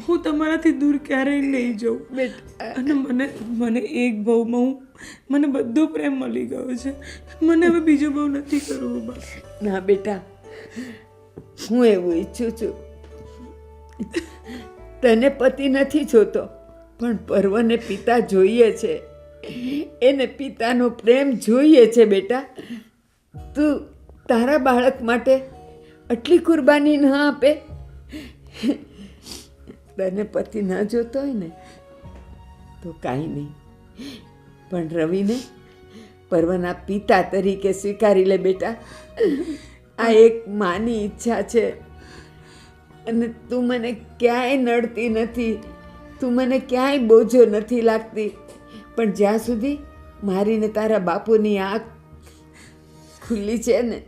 હું તમારાથી દૂર ક્યારેય નહીં જાઉં બેટા. અને મને એક બહુમાં મને બધો પ્રેમ મળી ગયો છે. મને હવે બીજો બહુ નથી કરવો બા. ના બેટા, હું એવું ઈચ્છું છું. તને પતિ નથી જોતો પણ પર્વને પિતા જોઈએ છે. એને પિતાનો પ્રેમ જોઈએ છે. બેટા, તું તારા બાળક માટે આટલી કુરબાની ન આપે. તને પતિ ન જોતો હોય ને તો કાંઈ નહીં, પણ રવિને પર્વના પિતા તરીકે સ્વીકારી લે. બેટા, આ એક માની ઈચ્છા છે અને તું મને ક્યાંય નડતી નથી, તું મને ક્યાંય બોજો નથી લાગતી. પણ જ્યાં સુધી મારી ને તારા બાપુની આંખ ખુલ્લી છે ને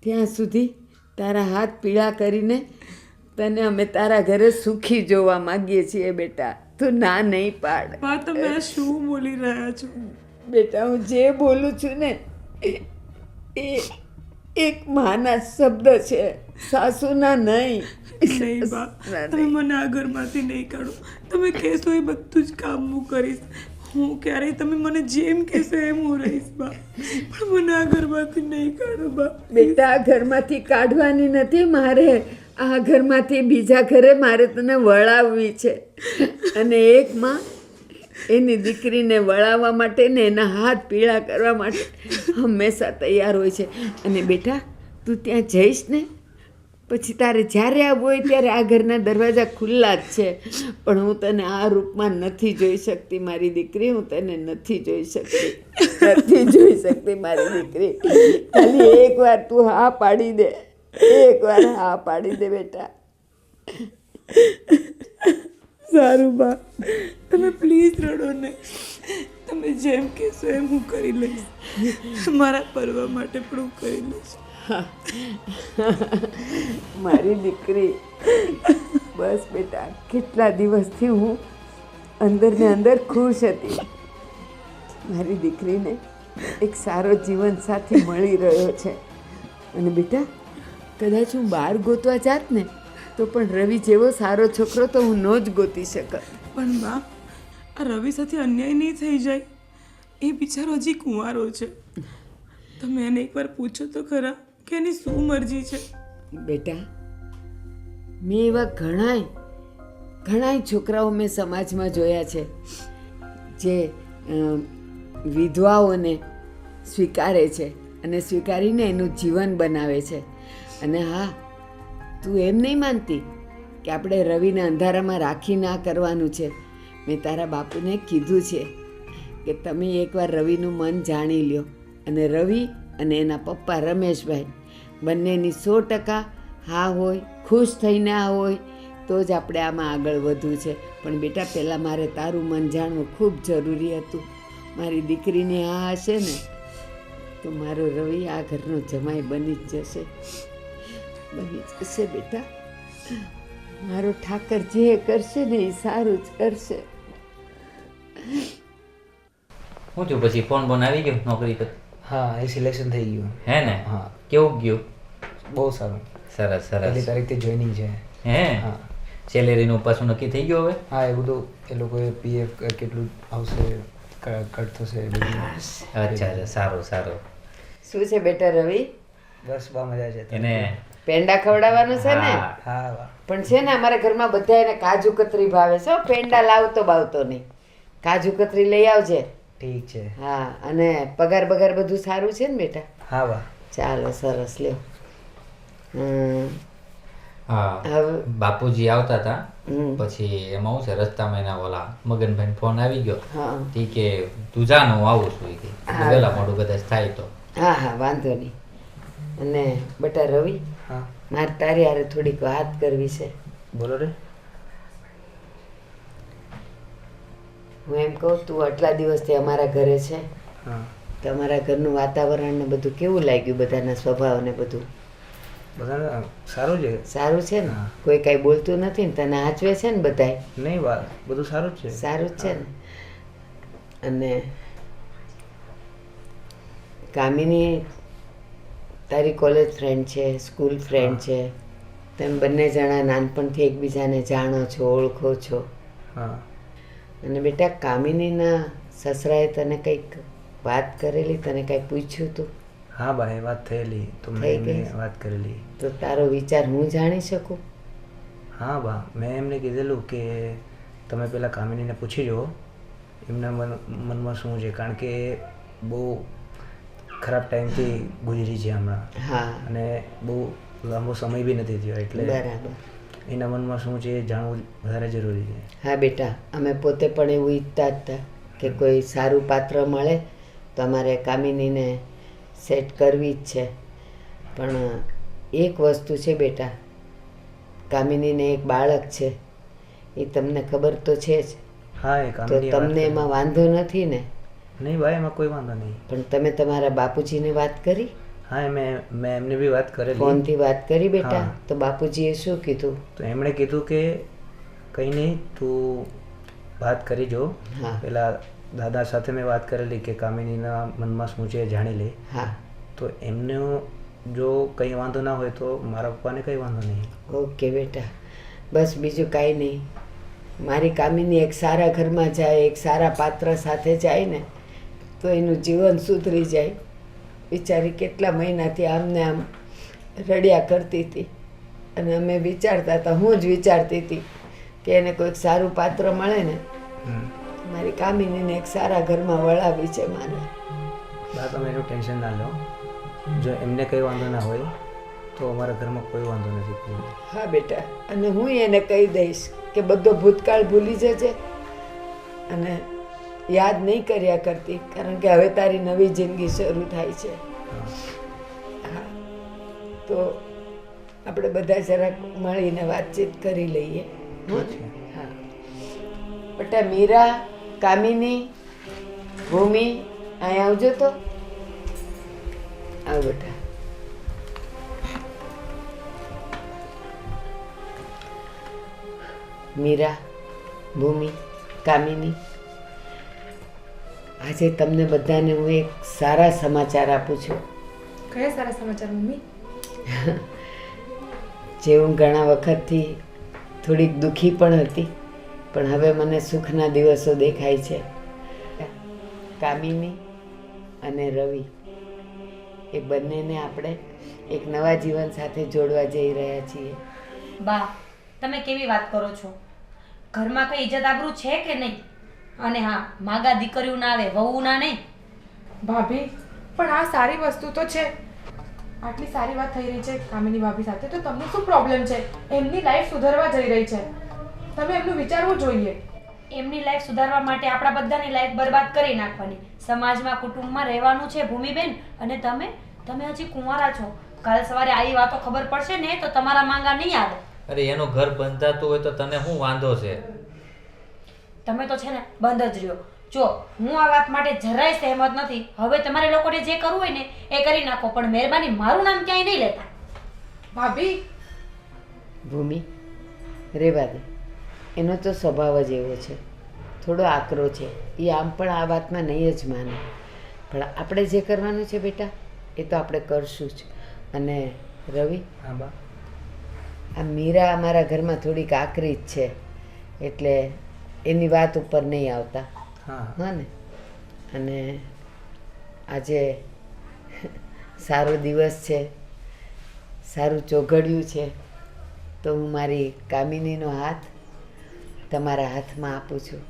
ત્યાં સુધી તારા હાથ પીળા કરીને તને અમે તારા ઘરે સુખી જોવા માંગીએ છીએ. બેટા, તું ના નહીં પાડ. બા, તમે આ શું બોલી રહ્યા છો? બેટા, હું જે બોલું છું ને એ એક માના શબ્દ છે, સાસુના નહીં. નહીં બા, તમે મને આ ઘરમાંથી નહીં કાઢો. તમે કહેશો એ બધું જ કામ હું કરીશ. હું ક્યારેય તમે મને જેમ કહેશો એમ હું રહીશ બા, પણ મને આ ઘરમાંથી નહીં કાઢો બા. બેટા, આ ઘરમાંથી કાઢવાની નથી મારે. આ ઘરમાંથી બીજા ઘરે મારે તને વળાવવી છે અને એક માં એની દીકરીને વળાવવા માટે ને એના હાથ પીળા કરવા માટે હંમેશા તૈયાર હોય છે. અને બેટા, તું ત્યાં જઈશ ને પછી તારે જ્યારે આવવું હોય ત્યારે આ ઘરના દરવાજા ખુલ્લા જ છે. પણ હું તને આ રૂપમાં નથી જોઈ શકતી મારી દીકરી. હું તને નથી જોઈ શકતી મારી દીકરી. ખાલી એકવાર તું હા પાડી દે, એકવાર હા પાડી દે બેટા. સારું બા, તમે પ્લીઝ રડો ને. તમે જેમ કહેશો એમ હું કરી લઈશ. મારા પરવા માટે પણ હું કરી લઈશ. મારી દીકરી, બસ બેટા, કેટલા દિવસથી હું અંદર ને અંદર ખુશ હતી મારી દીકરીને એક સારો જીવનસાથી મળી રહ્યો છે. અને બેટા, કદાચ હું બહાર ગોતવા જાત ને તો પણ રવિ જેવો સારો છોકરો તો હું ન જ ગોતી શકત. પણ બા, આ રવિ સાથે અન્યાય નહીં થઈ જાય. એ બિચારો હજી કુંવારો છે. તમે એને એકવાર પૂછો તો ખરા કે એની શું મરજી છે. બેટા, મેં એવા ઘણાય છોકરાઓ મેં સમાજમાં જોયા છે જે વિધવાઓને સ્વીકારે છે અને સ્વીકારીને એનું જીવન બનાવે છે. અને હા, તું એમ નહીં માનતી કે આપણે રવિને અંધારામાં રાખી ના કરવાનું છે. મેં તારા બાપુને કીધું છે કે તમે એકવાર રવિનું મન જાણી લ્યો, અને રવિ અને એના પપ્પા રમેશભાઈ બંનેની 100% હા હોય, ખુશ થઈને આ હોય તો જ આપણે આમાં આગળ વધવું છે. પણ બેટા, પહેલાં મારે તારું મન જાણવું ખૂબ જરૂરી હતું. મારી દીકરીની આ હશે ને તો મારો રવિ આ ઘરનો જમાઈ બની જ જશે બેટા. મારો ઠાકર જે કરશે ને એ સારું જ કરશે. શું થયું પછી? ફોન આવી ગયો નોકરી પર? હા, એ સિલેક્શન થઈ ગયું. હે ને? હા. કેવું ગયું? બહુ સારું. સરસ સરસ. 1 તારીખથી જોઈનિંગ છે. હે? હા. સેલેરીનું પાછું નક્કી થઈ ગયું હવે? હા, એ બધું એ લોકોએ પીએફ કેટલું આવશે, કટ થશે બધું. અચ્છા, સારું સારું. શું છે બેટા રવિ? બસ બા, મજા છે. એને પેંડા ખવડાવવાનું છે ને? હા બા. પણ છે ને, અમારા ઘરમાં બધા એને કાજુ કતરી ભાવે છે. પેંડા લાવતો બાવતો નહીં. કાજુ કતરી લઈ આવજે. ઠીક છે. હા, અને પગાર બગાર બધું સારું છે ને બેટા? હા બા. ચાલો, સરસ. લ્યો. હા, બાપુજી આવતા હતા પછી એમાં શું છે, રસ્તામાં એના ઓલા મગનભાઈ ફોન આવી ગયો. હા. ઠીક કે તું જા ને હું આવું છું. વહેલા મોડું કદાચ થાય તો. હા હા, વાંધો નહીં. અને બેટા રવિ, હા, મારે તારી હારે થોડીક વાત કરવી છે. બોલો રે. હું એમ કહું, તું આટલા દિવસથી અમારા ઘરે છે હા. તો અમારા ઘરનું વાતાવરણ ને બધું કેવું લાગ્યું? બધાના સ્વભાવ ને બધું બધાને સારું છે. સારું છે ને? હા. કોઈ કાંઈ બોલતું નથી ને? તને આચવે છે ને બધાય? નહીં બા, બધું સારું જ છે. સારું જ છે ને? અને કામિની તારી કોલેજ ફ્રેન્ડ છે, સ્કૂલ ફ્રેન્ડ છે. તમે બંને જણા નાનપણથી એકબીજાને જાણો છો, ઓળખો છો. હા. અને બેટા, કામિનીના સસરાએ તને કંઈક વાત કરેલી? તને કાંઈ પૂછ્યું તું? હા બા, એ વાત થયેલી તો મેં એમને વાત કરેલી. તો તારો વિચાર હું જાણી શકું? હા બા, મેં એમને કીધેલું કે તમે પહેલાં કામિનીને પૂછી જુઓ એમના મનમાં શું છે, કારણ કે બહુ ખરાબ ટાઈમથી ગુજરી છે હમણાં. હા. અને બહુ લાંબો સમય બી નથી થયો, એટલે બરાબર. એના મનમાં શું છે એ જાણવું વધારે જરૂરી છે. હા બેટા, અમે પોતે પણ એવું ઈચ્છતા જ હતા કે કોઈ સારું પાત્ર મળે તો અમારે કામિનીને સેટ કરવી જ છે. પણ એક વસ્તુ છે બેટા, કામિનીને એક બાળક છે, એ તમને ખબર તો છે જ. હા, એ તો કામિની તમને એમાં વાંધો નથી ને? નહીં ભાઈ, એમાં કોઈ વાંધો નહીં. પણ તમે તમારા બાપુજીને વાત કરી? હા, મેં એમને બી વાત કરેલી. ફોનથી વાત કરી બેટા? હા. તો બાપુજીએ શું કીધું? તો એમણે કીધું કે કંઈ નહીં, તું વાત કરી જો. હા. પેલા દાદા સાથે મેં વાત કરેલી કે કામિનીના મનમાં શું છે એ જાણી લે. હા. તો એમને જો કંઈ વાંધો ના હોય તો મારા પપ્પાને કંઈ વાંધો નહીં. ઓકે બેટા, બસ બીજું કાંઈ નહીં. મારી કામિની એક સારા ઘરમાં જાય, એક સારા પાત્ર સાથે જાય ને તો એનું જીવન સુધરી જાય. બિચારી કેટલા મહિનાથી આમને આમ રડ્યા કરતી હતી, અને અમે વિચારતા હતા, હું જ વિચારતી હતી કે એને કોઈક સારું પાત્ર મળે ને મારી કામિનીને એક સારા ઘરમાં વળાવી છે મારે. બા, તમે એનું ટેન્શન ના લો. જો એમને કંઈ વાંધો ના હોય તો અમારા ઘરમાં કોઈ વાંધો નથી. હા બેટા, અને હું એને કહી દઈશ કે બધો ભૂતકાળ ભૂલી જજે અને યાદ નહીં કર્યા કરતી, કારણ કે હવે તારી નવી જિંદગી શરૂ થાય છે. હા, તો આપણે બધા જરાક મળીને વાતચીત કરી લઈએ. હા બેટા, મીરા, કામિની, ભૂમિ, અહીંયા આવજો તો. આવ બેટા. મીરા, ભૂમિ, કામિની, આજે તમને બધાને હું એક સારા સમાચાર આપું છું. કયા સારા સમાચાર મમ્મી? જે હું ઘણા વખતથી થોડીક દુઃખી પણ હતી, પણ હવે મને સુખના દિવસો દેખાય છે. કામિની અને રવિ એ બંનેને આપણે એક નવા જીવન સાથે જોડવા જઈ રહ્યા છીએ. બા, તમે કેવી વાત કરો છો? ઘરમાં કઈ ઇજ્જત આબરૂ છે કે નહીં? અને હા, માગા દીકરીઓ ના આવે, વહુ ના નહીં. ભાભી, પણ આ સારી વસ્તુ તો છે. આટલી સારી વાત થઈ રહી છે કામિની ભાભી સાથે, તો તમને શું પ્રોબ્લેમ છે? એમની લાઈફ સુધારવા જઈ રહી છે, તમે એમનું વિચારવું જોઈએ. એમની લાઈફ સુધારવા માટે આપણા બધાની લાઈફ બરબાદ કરી નાખવાની. સમાજમાં, કુટુંબમાં રહેવાનું છે ભૂમિબેન. અને તમે હજી કુંવારા છો. કાલ સવારે આવી વાતો ખબર પડશે ને તો તમારા માંગા નહીં આવે. અરે એનું ઘર બંધાતું હોય તો તને શું વાંધો છે? તમે તો છે ને બંધ જ રહ્યો. જો હું આ વાત માટે જરાય સહેમત નથી. હવે તમારે લોકોને જે કરવું હોય ને એ કરી નાખો, પણ મહેરબાની મારું નામ ક્યાંય નહીં લેતા. ભાભી, ભૂમિ, રેવા દે. એનો તો સ્વભાવ જ એવો છે, થોડો આકરો છે. એ આમ પણ આ વાતમાં નહીં જ માને. પણ આપણે જે કરવાનું છે બેટા, એ તો આપણે કરશું જ. અને રવિ, હા બા. આ મીરા અમારા ઘરમાં થોડીક આકરી જ છે, એટલે એની વાત ઉપર નહીં આવતા. હા હા ને? અને આજે સારો દિવસ છે, સારું ચોઘડિયું છે, તો હું મારી કામિનીનો હાથ તમારા હાથમાં આપું છું.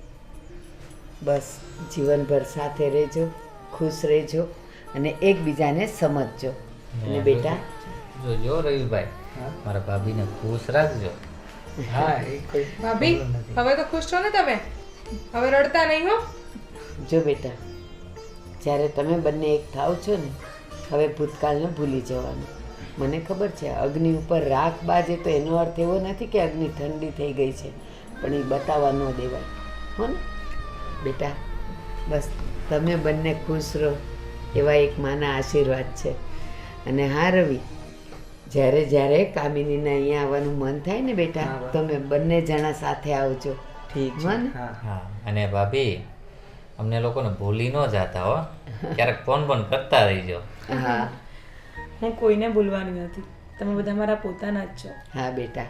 બસ જીવનભર સાથે રહેજો, ખુશ રહેજો અને એકબીજાને સમજજો. અને બેટા, જો રવિભાઈ, મારા ભાભીને ખુશ રાખજો. હા, એ કોઈ ભાભી, problem નથી. હવે તો ખુશ છો ને તમે? હવે રડતા નહીં હો. જો બેટા, જ્યારે તમે બંને એક થાવ છો ને, હવે ભૂતકાળને ભૂલી જવાનું. મને ખબર છે અગ્નિ ઉપર રાખ બાજે તો એનો અર્થ એવો નથી કે અગ્નિ ઠંડી થઈ ગઈ છે, પણ એ બતાવવા ન દેવાય. હો ને બેટા? બસ તમે બંને ખુશ રહો એવા એક માના આશીર્વાદ છે. અને હા રવિ, જ્યારે કામિનીને અહીંયા આવવાનું મન થાય ને બેટા, હા, બા. તમે બંને જણા સાથે આવજો. ઠીક છે. હો ને? હા હા, અને ભાભી, અમને લોકોને ભૂલી ન જાતા હો. ક્યારેક ફોન પણ કરતા રહીજો. હા હું કોઈને ભૂલવાની નથી. તમે બધા મારા પોતાના જ છો. હા બેટા,